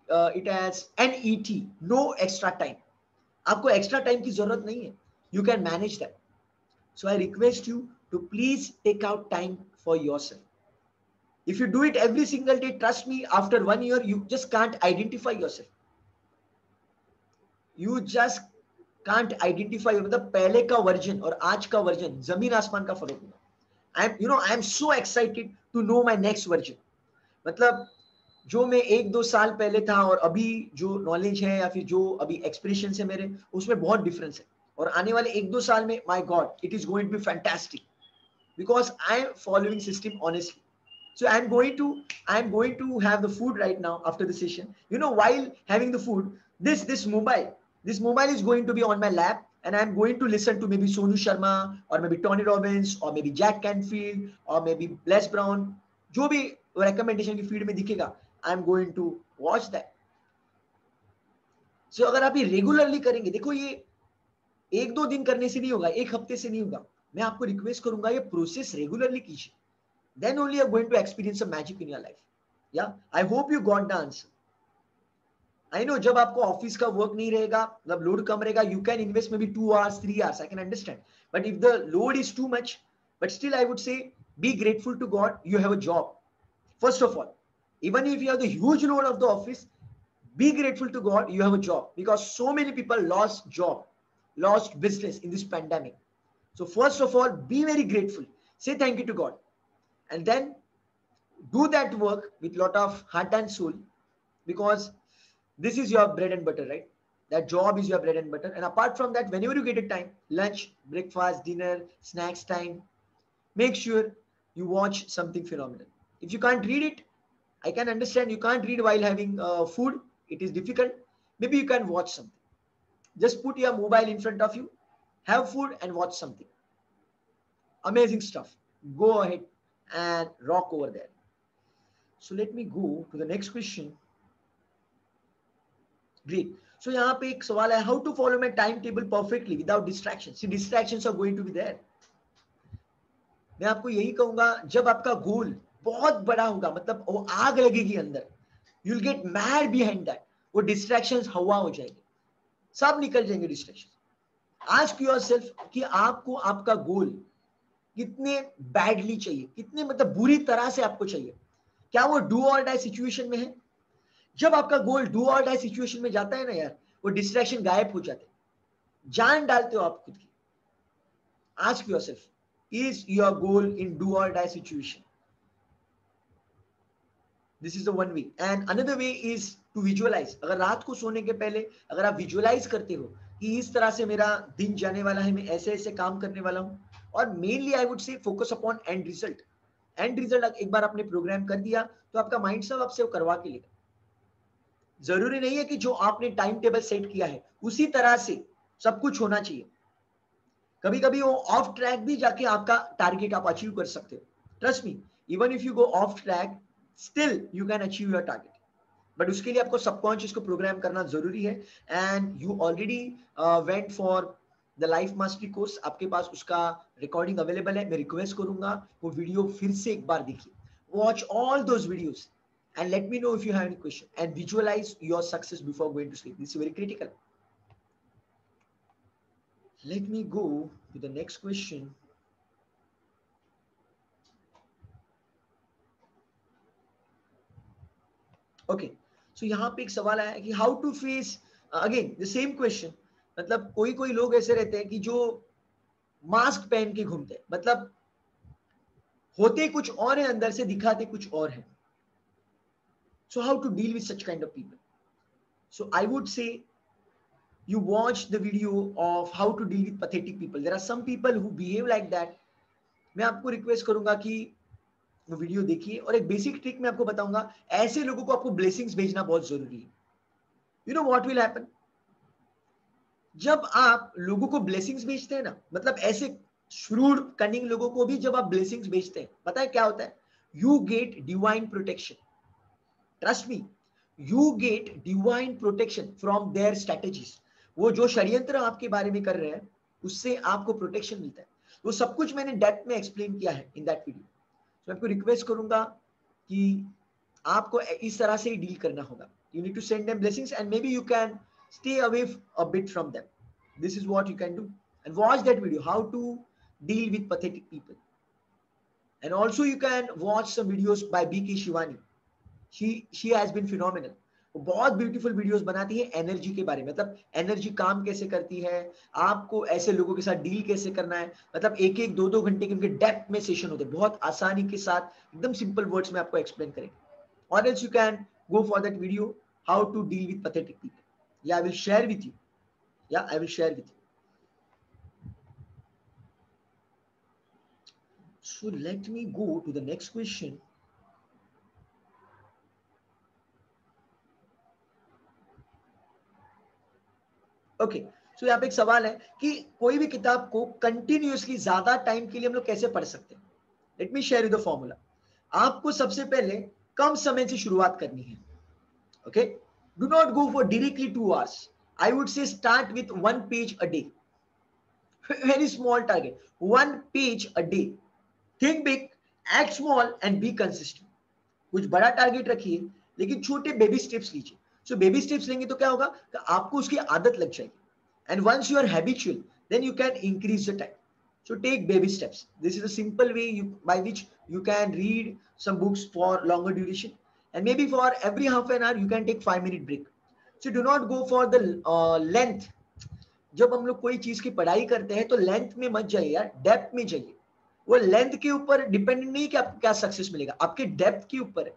it as NET, no extra time. आपको एक्स्ट्रा टाइम की जरूरत नहीं है. You can manage that. So I request you to please take out time for yourself. If you do it every single day, trust me, after 1 year, you just can't identify yourself. You just can't identify. मतलब पहले का version और आज का version जमीन आसमान का फर्क होगा. I am so excited to know my next version. मतलब जो मैं 1-2 साल पहले था और अभी जो नॉलेज है या फिर जो अभी एक्सप्रेशन है मेरे, उसमें बहुत डिफरेंस है. और आने वाले 1-2 साल में, my god, it is going to be fantastic because I am following system honestly. So I'm going to have the food right now after the session. While having the food, this mobile is going to be on my lap, and I'm going to listen to maybe Sonu Sharma or maybe Tony Robbins or maybe Jack Canfield or maybe Les Brown. जो भी recommendation की feed में दिखेगा, I'm going to watch that. So अगर आप ये regularly करेंगे, देखो ये 1-2 दिन करने से नहीं होगा, 1 हफ्ते से नहीं होगा. मैं आपको रिक्वेस्ट करूंगा ये प्रोसेस रेगुलरली कीजिए. Then only you're going to experience some magic in your life. Yeah, I hope you got the answer. I know जब आपको ऑफिस का वर्क नहीं रहेगा, मतलब लोड कम रहेगा, you can invest maybe 2 hours, 3 hours. I can understand. But if the load is too much, but still I would say be grateful to God you have a job. First of all, even if you have the huge load of the office, be grateful to God you have a job, because so many people lost job, lost business in this pandemic. So first of all, be very grateful. Say thank you to God. And then do that work with lot of heart and soul, because this is your bread and butter, right? That job is your bread and butter. And apart from that, whenever you get a time, lunch, breakfast, dinner, snacks time, make sure you watch something phenomenal. If you can't read it, I can understand you can't read while having food. It is difficult. Maybe you can watch something. Just put your mobile in front of you, have food and watch something. Amazing stuff. Go ahead and rock over there. So let me go to the next question. Great. So यहाँ पे एक सवाल है, how to follow my timetable perfectly without distractions? See, distractions are going to be there. मैं आपको यही कहूंगा, जब आपका गोल बहुत बड़ा होगा, मतलब वो आग लगेगी अंदर, you'll get mad behind that. वो distractions हवा हो जाएगी, सब निकल जाएंगे distractions. Ask yourself कि आपको आपका गोल कितने बैडली चाहिए, कितने मतलब बुरी तरह से आपको चाहिए, क्या वो डू और डाई सिचुएशन में है? जब आपका गोल डू और डाई सिचुएशन में जाता है ना यार, वो डिस्ट्रैक्शन गायब हो जाते हैं, जान डालते हो आप खुद की. Ask yourself, is your goal in do और die situation? This is the one way. And another way is to visualise. अगर रात को सोने के पहले अगर आप विजुअलाइज करते हो कि इस तरह से मेरा दिन जाने वाला है, मैं ऐसे ऐसे काम करने वाला हूं, और मेनली आई वुड से focus upon and result. And result एक बार आपने प्रोग्राम कर दिया तो आपका माइंड सब आपसे वो करवा के लेगा. जरूरी नहीं है कि जो आपने टाइम टेबल सेट किया है उसी तरह से सब कुछ होना चाहिए. कभी कभी वो ऑफ ट्रैक भी जाके आपका टारगेट आप अचीव कर सकते हो. Trust me, even if you go of track still you can achieve your target. But उसके लिए आपको सबकॉन्शियस को प्रोग्राम करना जरूरी है. And you already went for the life mastery course. आपके पास उसका रिकॉर्डिंग अवेलेबल है. मैं रिक्वेस्ट करूंगा वो वीडियो फिर से एक बार देखिए. Watch all those videos and let me know if you have any question, and visualize your success before going to sleep. This is very critical. Let me go to the next question. Okay, so यहाँ पे एक सवाल आया कि how to face again the same question. मतलब कोई कोई लोग ऐसे रहते हैं कि जो मास्क पहन के घूमते हैं, मतलब होते कुछ और है, अंदर से दिखाते कुछ और है. So how to deal with such kind of people? So I would say you watch the video of how to deal with pathetic people. There are some people who behave like that. मैं आपको request करूंगा कि वो video देखिए, और एक basic trick मैं आपको बताऊंगा. ऐसे लोगों को आपको ब्लेसिंग्स भेजना बहुत जरूरी है. You know what will happen? जब आप लोगों को ब्लेसिंग्स भेजते हैं ना, मतलब ऐसे श्रूड कनिंग लोगों को भी जब आप ब्लेसिंग्स भेजते हैं, पता है क्या होता है? You get divine protection. Trust me, you get divine protection from their strategies. वो जो षड्यंत्र आपके बारे में कर रहे हैं उससे आपको प्रोटेक्शन मिलता है. वो सब कुछ मैंने डेप्थ में एक्सप्लेन किया है इन दैट वीडियो. तो मैं आपको रिक्वेस्ट करूंगा कि आपको इस तरह से ही डील करना होगा. You need to send them blessings and may be you can stay away a bit from them. This is what you can do. And watch that video, how to deal with pathetic people. And also you can watch some videos by BK Shivani. she has been phenomenal. वो बहुत beautiful videos बनाती है energy के बारे में. मतलब energy काम कैसे करती है, आपको ऐसे लोगों के साथ डील कैसे करना है. मतलब एक एक दो दो घंटे के उनके डेप्थ में सेशन होते हैं, बहुत आसानी के साथ एकदम सिंपल वर्ड्स में आपको एक्सप्लेन करेंगे. और else you can go for that video, how to deal with pathetic people. या I will share with you. या I will share with you. So let me go to the next question. Okay, सो यहाँ पे एक सवाल है कि कोई भी किताब को कंटिन्यूअसली ज्यादा टाइम के लिए हम लोग कैसे पढ़ सकते हैं. Let me share you the formula. आपको सबसे पहले कम समय से शुरुआत करनी है. Okay, do not go for directly 2 hours. I would से start with 1 page a day. Very small target, 1 page a day. Think big, act small and be consistent. कुछ बड़ा टारगेट रखिए लेकिन छोटे बेबी स्टेप्स लीजिए. सो बेबी स्टेप्स लेंगे तो क्या होगा कि आपको उसकी आदत लग जाएगी. And once you are habitual then you can increase the time. So take baby steps. This is a simple way by which you can read some books for longer duration, and may be for every half an hour you can take 5 minute break. So do not go for the length. जब हम लोग कोई चीज की पढ़ाई करते हैं तो लेंथ में मत जाइए यार, डेप्थ में जाइए. वो लेंथ के ऊपर डिपेंडेंट नहीं कि आपको क्या सक्सेस मिलेगा, आपके डेप्थ के ऊपर है.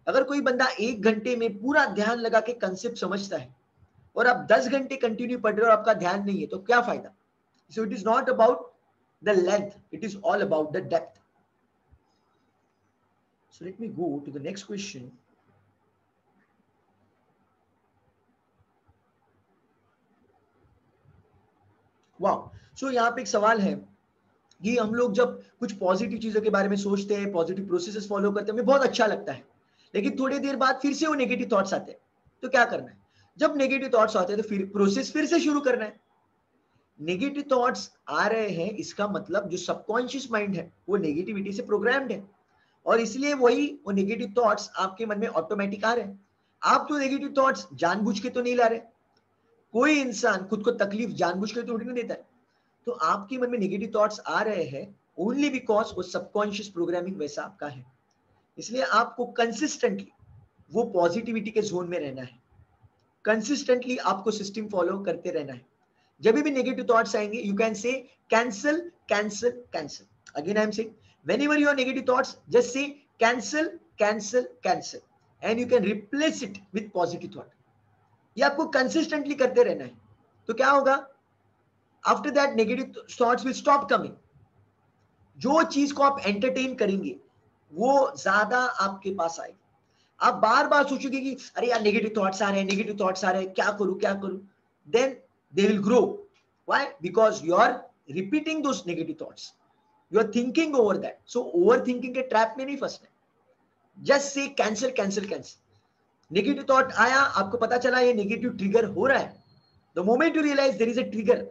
अगर कोई बंदा 1 घंटे में पूरा ध्यान लगा के कंसेप्ट समझता है और आप 10 घंटे कंटिन्यू पढ़ रहे हो और आपका ध्यान नहीं है, तो क्या फायदा? So it is not about the length, it is all about the depth. So let me go to the next question. Wow, so यहाँ पे एक सवाल है कि हम लोग जब कुछ पॉजिटिव चीजों के बारे में सोचते हैं, पॉजिटिव प्रोसेसेस फॉलो करते हैं, हमें बहुत अच्छा लगता है, लेकिन थोड़ी देर बाद फिर से वो नेगेटिव थॉट्स आते हैं. तो क्या करना है? जब नेगेटिव थॉट्स आते हैं तो फिर प्रोसेस फिर से शुरू करना है. नेगेटिव थॉट्स आ रहे हैं, इसका मतलब जो सबकॉन्शियस माइंड है वो नेगेटिविटी से प्रोग्राम्ड है, और इसलिए वही वो नेगेटिव थॉट्स आपके मन में ऑटोमेटिक आ रहे हैं. आप तो नेगेटिव थॉट्स जानबूझ के तो नहीं ला रहे. कोई इंसान खुद को तकलीफ जानबूझ के तो नहीं देता है. तो आपके मन में नेगेटिव थॉट्स आ रहे हैं ओनली बिकॉज वो सबकॉन्शियस प्रोग्रामिंग वैसा आपका है. इसलिए आपको कंसिस्टेंटली वो पॉजिटिविटी के जोन में रहना है, कंसिस्टेंटली आपको सिस्टम फॉलो करते रहना है। जब भी नेगेटिव थॉट्स आएंगे, you can say cancel cancel cancel. Again I am saying, whenever you are negative thoughts, just say cancel cancel cancel and you can replace it with positive thought. ये आपको consistently करते रहना है। तो क्या होगा, after that negative thoughts will stop coming. जो चीज को आप एंटरटेन करेंगे वो ज्यादा आपके पास आएगी। आप बार बार सोचोगे कि अरे यार नेगेटिव थॉट्स आ रहे हैं, नेगेटिव थॉट्स आ रहे हैं, क्या करूं क्या करूं, then they will grow. Why? Because you are repeating those negative thoughts, you are thinking over that. So overthinking के ट्रैप में नहीं फंसना। Just say cancel cancel cancel. Negative thought आया, आपको पता चला ये नेगेटिव ट्रिगर हो रहा है, the moment you realize there is a trigger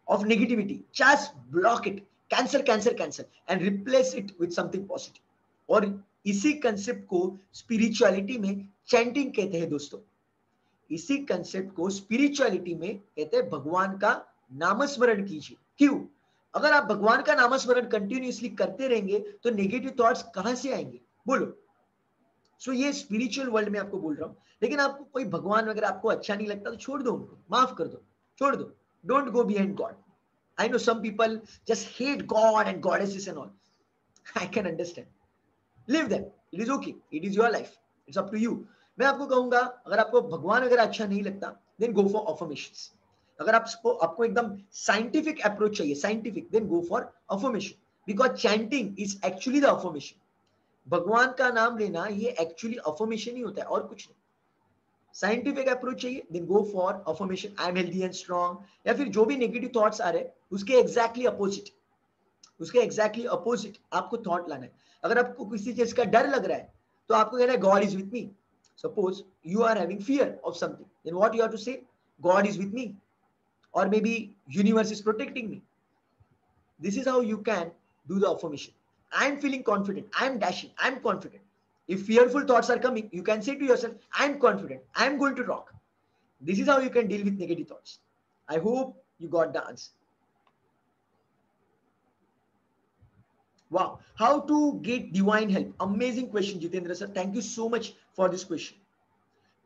of negativity, just block it, cancel cancel cancel and replace it with something positive. और इसी कंसेप्ट को स्पिरिचुअलिटी में चैंटिंग कहते हैं दोस्तों। इसी कंसेप्ट को स्पिरिचुअलिटी में कहते हैं भगवान का नामस्मरण कीजिए। क्यों? अगर आप भगवान का नामस्मरण कंटिन्यूअसली करते रहेंगे तो नेगेटिव थॉट्स कहां से आएंगे? बोलो। सो ये स्पिरिचुअल वर्ल्ड में आपको बोल रहा हूं। लेकिन आपको कोई भगवान वगैरह आपको अच्छा नहीं लगता तो छोड़ दो उनको, माफ कर दो, छोड़ दो। Don't go behind God. I know some people just hate God and goddesses and all. I can understand. Live them. It is okay. It is your life. It's up to you. मैं आपको कहूंगा, अगर आपको भगवान अगर अच्छा नहीं लगता, then go for affirmations. अगर आपको एकदम साइंटिफिक अप्रोच चाहिए, scientific, then go for affirmation. Because chanting is actually the affirmation. भगवान का नाम लेना ये एक्चुअली affirmation ही होता है और कुछ नहीं। साइंटिफिक अप्रोच चाहिए, then go for affirmation, I am healthy and strong. या फिर जो भी नेगेटिव थॉट्स आ रहे हैं उसके एग्जैक्टली अपोजिट आपको थॉट लाना है। अगर आपको किसी चीज का डर लग रहा है तो आपको कहना है God is with me. Suppose you are having fear of something, then what you have to say, God is with me, और may be universe is protecting me. This is how you can do the affirmation. I am feeling confident, I am dashing, I am confident. If fearful thoughts are coming, you can say to yourself, I am confident, I am going to rock. This is how you can deal with negative thoughts. I hope you got the answer. Wow. How to get divine help? Amazing question, Jitendra sir. Thank you so much for this question.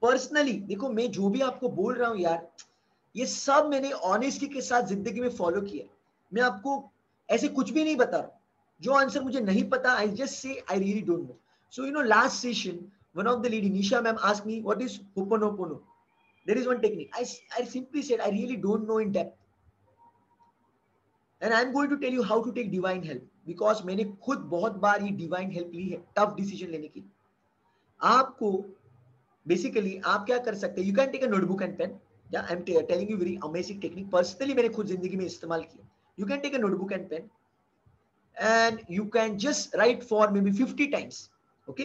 Personally, देखो मैं जो भी आपको बोल रहा हूँ यार, ये सब मैंने ऑनेस्टी के साथ जिंदगी में फॉलो किया। मैं आपको ऐसे कुछ भी नहीं बता रहा। जो आंसर मुझे नहीं पता, I just say I really don't know. So last session, one of the lady, Nisha ma'am, asked me what is Ho'oponopono. There is one technique. I simply said I really don't know in depth, and I'm going to tell you how to take divine help because मैंने खुद बहुत बार ये divine help ली है tough decision लेने की। आपको basically आप क्या कर सकते हैं? You can take a notebook and pen. Yeah, I'm telling you very amazing technique. Personally मैंने खुद जिंदगी में इस्तेमाल किया। You can take a notebook and pen. And you can just write for maybe 50 times. Okay,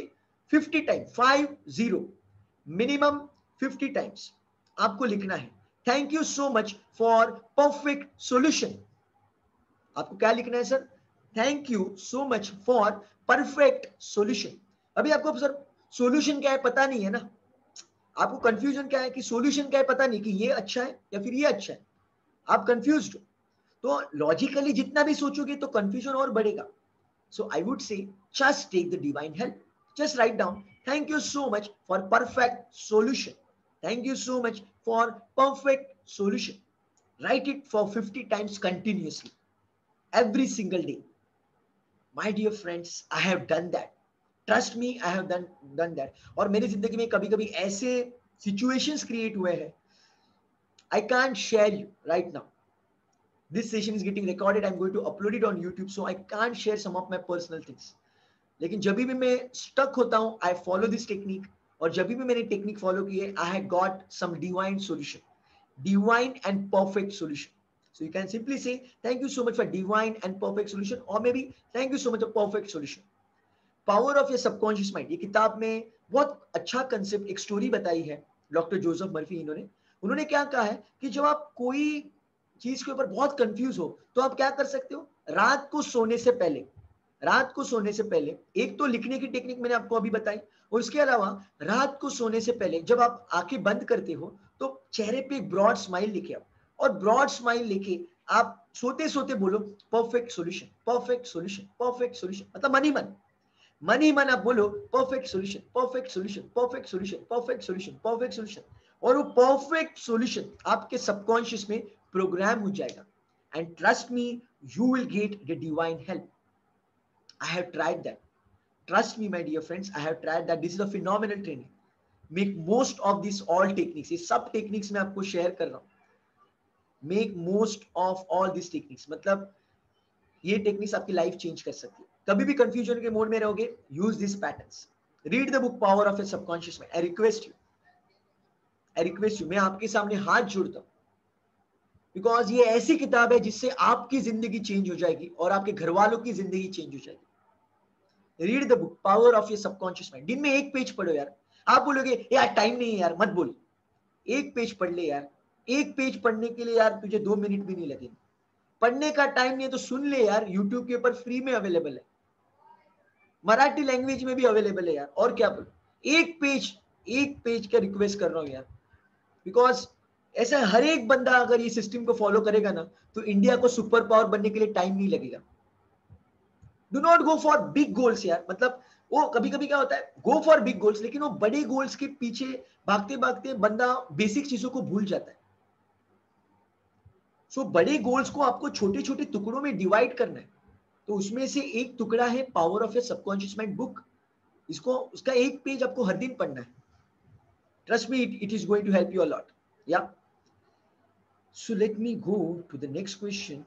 50 times, 50, minimum 50 times आपको लिखना है, thank you so much for perfect solution. आपको क्या लिखना है sir? Thank you so much for perfect solution. अभी आपको sir solution क्या है पता नहीं है ना, आपको confusion क्या है कि solution क्या है पता नहीं कि ये अच्छा है या फिर ये अच्छा है, आप confused हो। तो लॉजिकली जितना भी सोचोगे तो कंफ्यूजन और बढ़ेगा। So I would say just take the divine help, just write down thank you so much for perfect solution, thank you so much for perfect solution. Write it for 50 times continuously every single day. My dear friends, I have done that, trust me, I have done that. और मेरी जिंदगी में कभी कभी ऐसे situations create हुए हैं, I can't share you right now. This session is getting recorded. I'm going to upload it on YouTube, so I can't share some of my personal things. लेकिन जब भी मैं stuck होता हूँ, I follow this technique. और जब भी मैंने टेक्निक फॉलो की है, I have got some divine solution, divine and perfect solution. So you can simply say, thank you so much for divine and perfect solution, or maybe thank you so much for perfect solution. Power of your subconscious mind. ये किताब में बहुत अच्छा concept, एक story बताई है doctor Joseph Murphy. उन्होंने क्या कहा है कि जब आप कोई चीज के ऊपर बहुत कंफ्यूज हो तो आप क्या कर सकते हो? रात को सोने से पहले एक तो लिखने की टेक्निक मैंने आपको अभी बताई, और इसके अलावा रात को सोने से पहले जब आप आंखें बंद करते हो तो चेहरे पे एक ब्रॉड स्माइल लेके आओ, और ब्रॉड स्माइल लेके आप सोते सोते बोलो perfect solution, perfect solution, perfect solution, मतलब मन ही मन। मन ही मन आप बोलो perfect solution, perfect solution, perfect solution, perfect solution, perfect solution, और वो परफेक्ट सॉल्यूशन आपके सबकॉन्शियस में प्रोग्राम हो जाएगा. And trust me, you will get the divine help. I have tried that. Trust me, my dear friends, I have tried that. This is a phenomenal training. Make most of these all techniques. ये सब techniques मैं आपको share कर रहा हूँ. Make most of all these techniques. मतलब ये techniques आपकी लाइफ चेंज कर सकती है. कभी भी कंफ्यूजन के मोड में रहोगे, use this patterns. Read the book power of a subconscious mind. I request you, मैं आपके सामने हाथ जोड़ता हूँ, बिकॉज ये ऐसी किताब है जिससे आपकी जिंदगी चेंज हो जाएगी और आपके घर वालों की जिंदगी चेंज हो जाएगी. Read the book power of your subconscious mind. दिन में एक पेज पढ़ो यार. आप बोलोगे यार टाइम नहीं है यार, मत बोल. एक पेज पढ़ ले यार. एक पेज पढ़ने के लिए यार तुझे 2 मिनट भी नहीं लगेंगे. पढ़ने का टाइम नहीं है तो सुन ले यार, यूट्यूब के ऊपर फ्री में अवेलेबल है, मराठी लैंग्वेज में भी अवेलेबल है यार. और क्या बोलो, एक पेज का रिक्वेस्ट कर रहा हूँ यार, बिकॉज ऐसा हर एक बंदा अगर ये सिस्टम को फॉलो करेगा ना, तो इंडिया को सुपर पावर बनने के लिए टाइम नहीं लगेगा. Do not go for big goals यार. मतलब वो कभी कभी क्या होता है, गो फॉर बिग गोल्स, लेकिन वो बड़े गोल्स के पीछे भागते भागते बंदा बेसिक चीजों को भूल जाता है. सो बड़े गोल्स को आपको छोटे छोटे टुकड़ों में डिवाइड करना है. तो उसमें से एक टुकड़ा है power of a subconscious mind book. इसको, उसका एक पेज आपको हर दिन पढ़ना है. Trust me, it is going to help you a lot. या so let me go to the next question.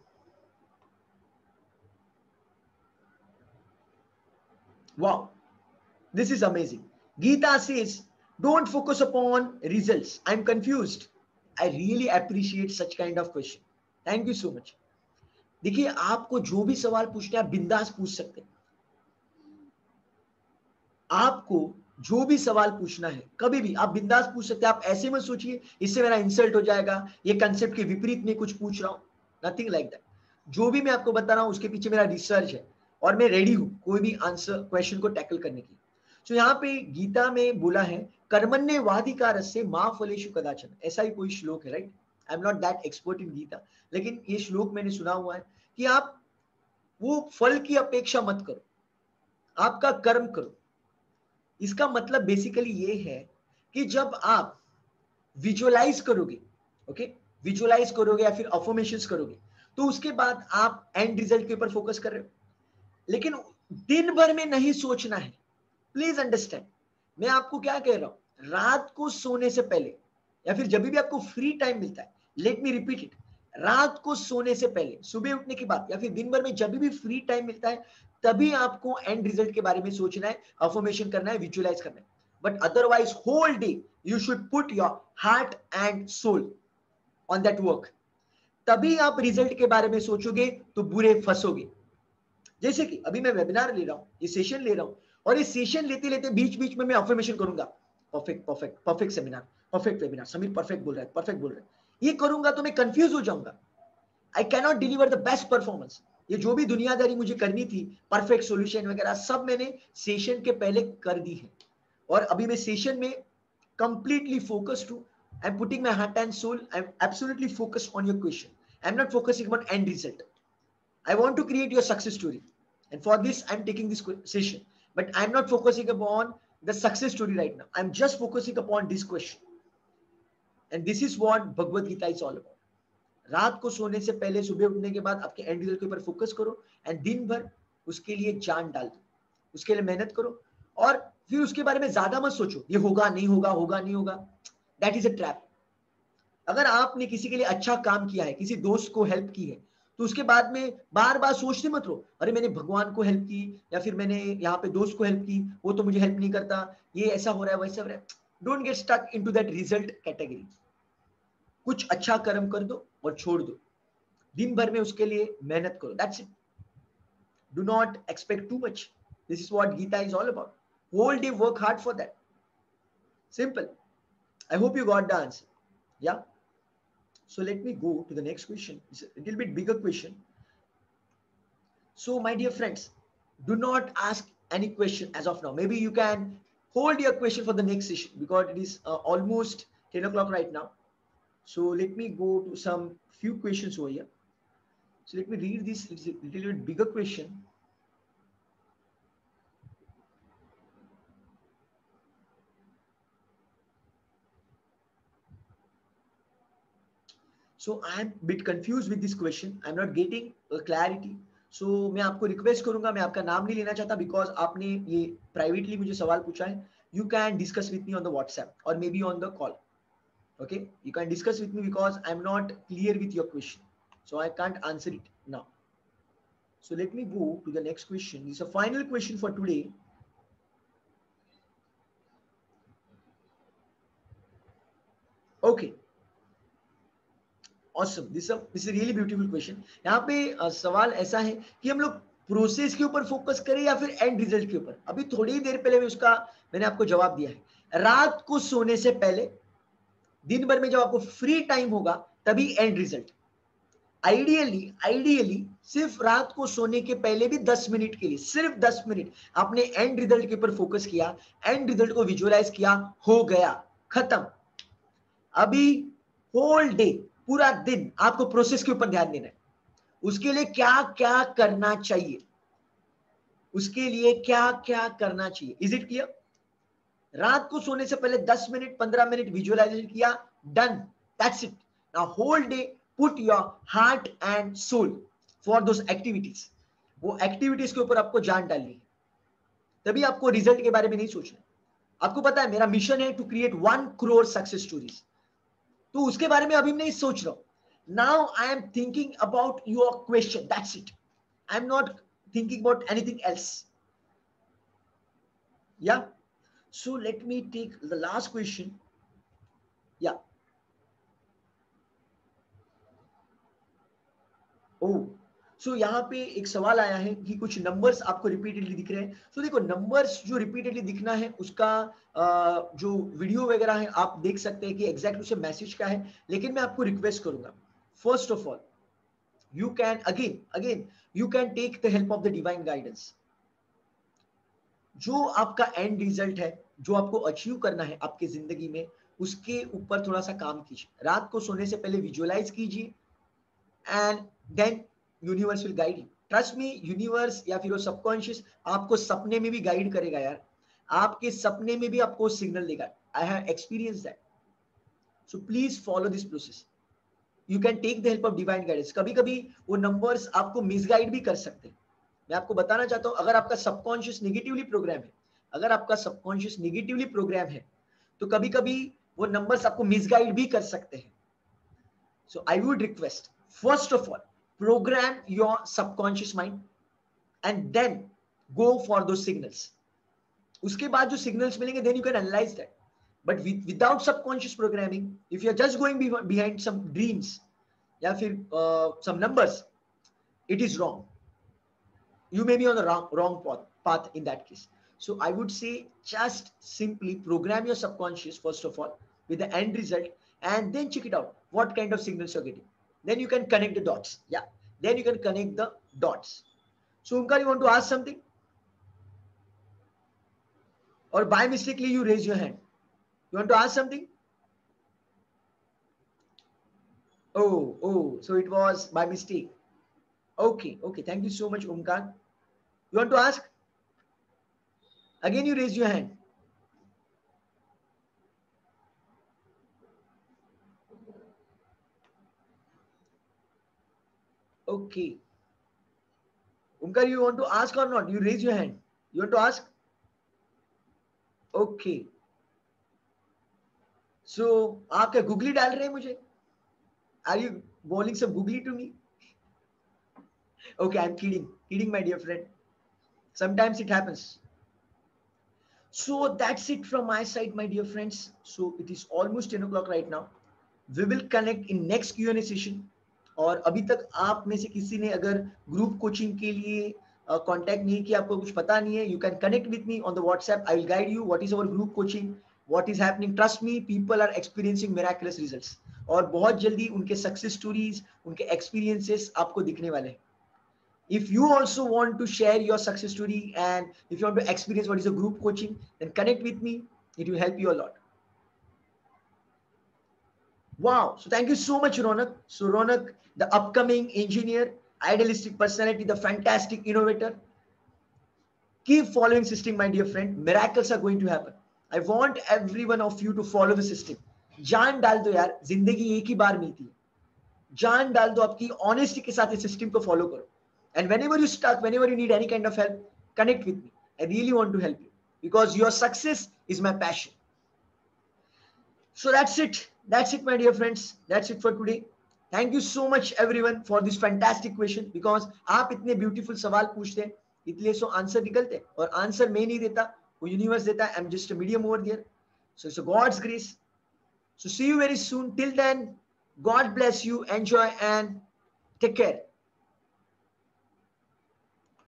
Wow, this is amazing. Geeta says, don't focus upon results. I'm confused. I really appreciate such kind of question. Thank you so much. देखिए, आपको जो भी सवाल पूछना है आप बिंदास पूछ सकते हैं. आपको जो भी सवाल पूछना है कभी भी आप बिंदास पूछ सकते हैं. आप ऐसे मत सोचिए इससे मेरा इंसल्ट हो जाएगा, ये कंसेप्ट के विपरीत में कुछ पूछ रहा हूं. Nothing like that. जो भी मैं आपको बता रहा हूं उसके पीछे मेरा रिसर्च है और मैं रेडी हूं कोई भी आंसर क्वेश्चन को टैकल करने की. तो यहाँ पे गीता में बोला है कर्मण्येवाधिकारस्य मा फलेषु कदाचन. ऐसा ही कोई श्लोक है, right? I am not that expert in Gita, लेकिन ये श्लोक मैंने सुना हुआ है कि आप वो फल की अपेक्षा मत करो, आपका कर्म करो. इसका मतलब बेसिकली ये है कि जब आप विजुअलाइज करोगे, ओके, विजुअलाइज करोगे या फिर अफर्मेशंस करोगे, तो उसके बाद आप एंड रिजल्ट के ऊपर फोकस कर रहे हो. लेकिन दिन भर में नहीं सोचना है. प्लीज अंडरस्टैंड, मैं आपको क्या कह रहा हूं, रात को सोने से पहले या फिर जब भी आपको फ्री टाइम मिलता है, लेट मी रिपीट इट, रात को सोने से पहले, सुबह उठने के बाद या फिर दिन भर में जब भी फ्री टाइम मिलता है, तभी आपको एंड रिजल्ट के बारे में सोचना है, अफर्मेशन करना है, विजुअलाइज करना है. But otherwise whole day you should put your heart and soul on that work. तभी आप रिजल्ट के बारे में सोचोगे तो बुरे फंसोगे. जैसे कि अभी मैं वेबिनार ले रहा हूं, ये सेशन ले रहा हूं, और ये सेशन लेते लेते बीच बीच में मैं अफर्मेशन करूंगा, perfect perfect perfect seminar, perfect webinar, Sameer perfect बोल रहा है, परफेक्ट बोल रहा है. ये करूंगा तो मैं कंफ्यूज हो जाऊंगा. I can not deliver the best performance. ये जो भी दुनियादारी मुझे करनी थी, परफेक्ट सॉल्यूशन वगैरह, सब मैंने सेशन के पहले कर दी है. और अभी मैं सेशन में कंप्लीटली फोकस्ड हूं. I am putting my heart and soul. I am absolutely focused on your question. I am not focusing on end result. I want to create your success story, and for this I'm taking this session, but I'm not focusing upon the success story right now. I'm just focusing upon this question, and this is what Bhagavad Gita is all about. रात को सोने से पहले सुबह उठने के बाद आपके एंड रिजल्ट के ऊपर फोकस करो, एंड दिन भर उसके लिए जान डाल दो, उसके लिए मेहनत करो, और फिर उसके बारे में ज्यादा मत सोचो ये होगा नहीं होगा, होगा नहीं होगा. That is a trap. अगर आपने किसी के लिए अच्छा काम किया है, किसी दोस्त को हेल्प की है, तो उसके बाद में बार बार सोचते मत रहो, अरे मैंने भगवान को हेल्प की या फिर मैंने यहाँ पे दोस्त को हेल्प की, वो तो मुझे हेल्प नहीं करता, ये ऐसा हो रहा है वैसा हो रहा है. Don't get stuck into that result category. कुछ अच्छा कर्म कर दो और छोड़ दो. दिन भर में उसके लिए मेहनत करो. That's it. Do not expect too much. This is what Gita is all about. Whole day work hard for that. Simple. I hope you got the answer. या So let me go to the next question. It's a little bit bigger question. So my dear friends, do not ask any question as of now. Maybe you can hold your question for the next session because it is almost 10 o'clock right now. So let me go to some few questions over here. So let me read this. It's a little bit bigger question. So I am bit confused with this question. I'm not getting a clarity. So मैं आपको request करूंगा, मैं आपका नाम नहीं लेना चाहता because आपने ये प्राइवेटली मुझे सवाल पूछा है. You can discuss with me on the WhatsApp or maybe on the call. Okay, you can discuss with me because I'm not clear with your question, so I can't answer it now. So let me go to the next question. This is a final question for today. Okay, awesome. This is a really beautiful question. यहाँ पे सवाल ऐसा है कि हम लोग process के ऊपर फोकस करें या फिर एंड रिजल्ट के ऊपर. अभी थोड़ी देर पहले मैंने आपको जवाब दिया है. रात को सोने से पहले, दिन भर में जब आपको फ्री टाइम होगा तभी एंड रिजल्ट. आइडियली सिर्फ रात को सोने के पहले भी 10 मिनट के लिए, सिर्फ 10 मिनट आपने एंड रिजल्ट के ऊपर फोकस किया, एंड रिजल्ट को विजुअलाइज किया, हो गया, खत्म. अभी होल डे, पूरा दिन आपको प्रोसेस के ऊपर ध्यान देना है. उसके लिए क्या क्या करना चाहिए, उसके लिए क्या क्या करना चाहिए. Is it clear? रात को सोने से पहले 10 मिनट 15 मिनट विजुअलाइजेशन किया, done, that's it. Now whole day put your heart and soul for those activities. वो एक्टिविटीज के ऊपर आपको जान डालनी है, तभी आपको रिजल्ट के बारे में नहीं सोचना. आपको पता है मेरा मिशन है to create 1 crore success stories, तो उसके बारे में अभी नहीं सोच रहा हूं. Now I am thinking about your question, that's it. I am not thinking about anything else. या so let me take the last question. Yeah. Oh, so यहाँ पे एक सवाल आया है कि कुछ नंबर्स आपको रिपीटेडली दिख रहे हैं. So देखो, नंबर्स जो रिपीटेडली दिखना है उसका जो वीडियो वगैरह है आप देख सकते हैं कि एग्जैक्ट उसे मैसेज क्या है. लेकिन मैं आपको रिक्वेस्ट करूंगा, first of all you can again you can take the help of the divine guidance. जो आपका एंड रिजल्ट है, जो आपको अचीव करना है आपके जिंदगी में, उसके ऊपर थोड़ा सा काम कीजिए. रात को सोने से पहले विजुअलाइज कीजिए and then universe will guide you. Trust me, universe या फिर वो सबकॉन्शियस आपको सपने में भी गाइड करेगा यार. आपके सपने में भी आपको सिग्नल देगा. I have experience that. So please follow this process. You can take the help of divine guidance. कभी कभी वो नंबर्स आपको मिसगाइड भी कर सकते हैं. मैं आपको बताना चाहता हूं, अगर आपका सबकॉन्शियस नेगेटिवली प्रोग्राम है, अगर आपका सबकॉन्शियस नेगेटिवली प्रोग्राम है, तो कभी कभी वो नंबर्स आपको मिसगाइड भी कर सकते हैं. So I would request, first of all program your subconscious mind and then go for two signals. उसके बाद जो सिग्नल्स मिलेंगे then you can analyse that. But without subconscious programming, if you are just going behind some dreams या फिर some numbers, it is wrong. You may be on the wrong path in that case. So I would say just simply program your subconscious first of all with the end result, and then check it out what kind of signals you're getting. Then you can connect the dots. Yeah, then you can connect the dots. So Umkar, you want to ask something, or by mistakenly you raise your hand? You want to ask something? Oh, so it was by mistake. Okay, thank you so much, Umkar. You want to ask? Again, you raise your hand. Okay. Umkar, you want to ask or not? You raise your hand. You want to ask? Okay. So, आप क्या googly डाल रहे हैं मुझे? Are you bowling some googly to me? Okay, I'm kidding, my dear friend. Sometimes it happens. So that's it from my side, my dear friends. So it is almost 10 o'clock right now. We will connect in next Q&A session. और अभी तक आप में से किसी ने अगर group coaching के लिए कांटेक्ट नहीं किया, आपको कुछ पता नहीं है, you can connect with me on the WhatsApp. I will guide you what is our group coaching, what is happening. Trust me, people are experiencing miraculous results, और बहुत जल्दी उनके सक्सेस स्टोरीज, उनके एक्सपीरियंसेस आपको दिखने वाले हैं. If you also want to share your success story and if you want to experience what is a group coaching, then connect with me. It will help you a lot. Wow. So thank you so much, Ronak. So Ronak, the upcoming engineer, idealistic personality, the fantastic innovator. Keep following system, my dear friend. Miracles are going to happen. I want every one of you to follow the system. जान डाल दो यार, जिंदगी एक ही बार मिलती है. जान डाल दो आपकी ऑनेस्टी के साथ इस सिस्टम को फॉलो करो. And whenever you stuck, whenever you need any kind of help, connect with me. I really want to help you because your success is my passion. So that's it. That's it, my dear friends. That's it for today. Thank you so much everyone for this fantastic question, because आप इतने beautiful सवाल पूछते हैं, इसलिए so answer निकलते हैं, और answer मैं नहीं देता, वो यूनिवर्स देता है. I'm just a medium over there. So it's a God's grace. So see you very soon. Till then, God bless you. Enjoy and take care.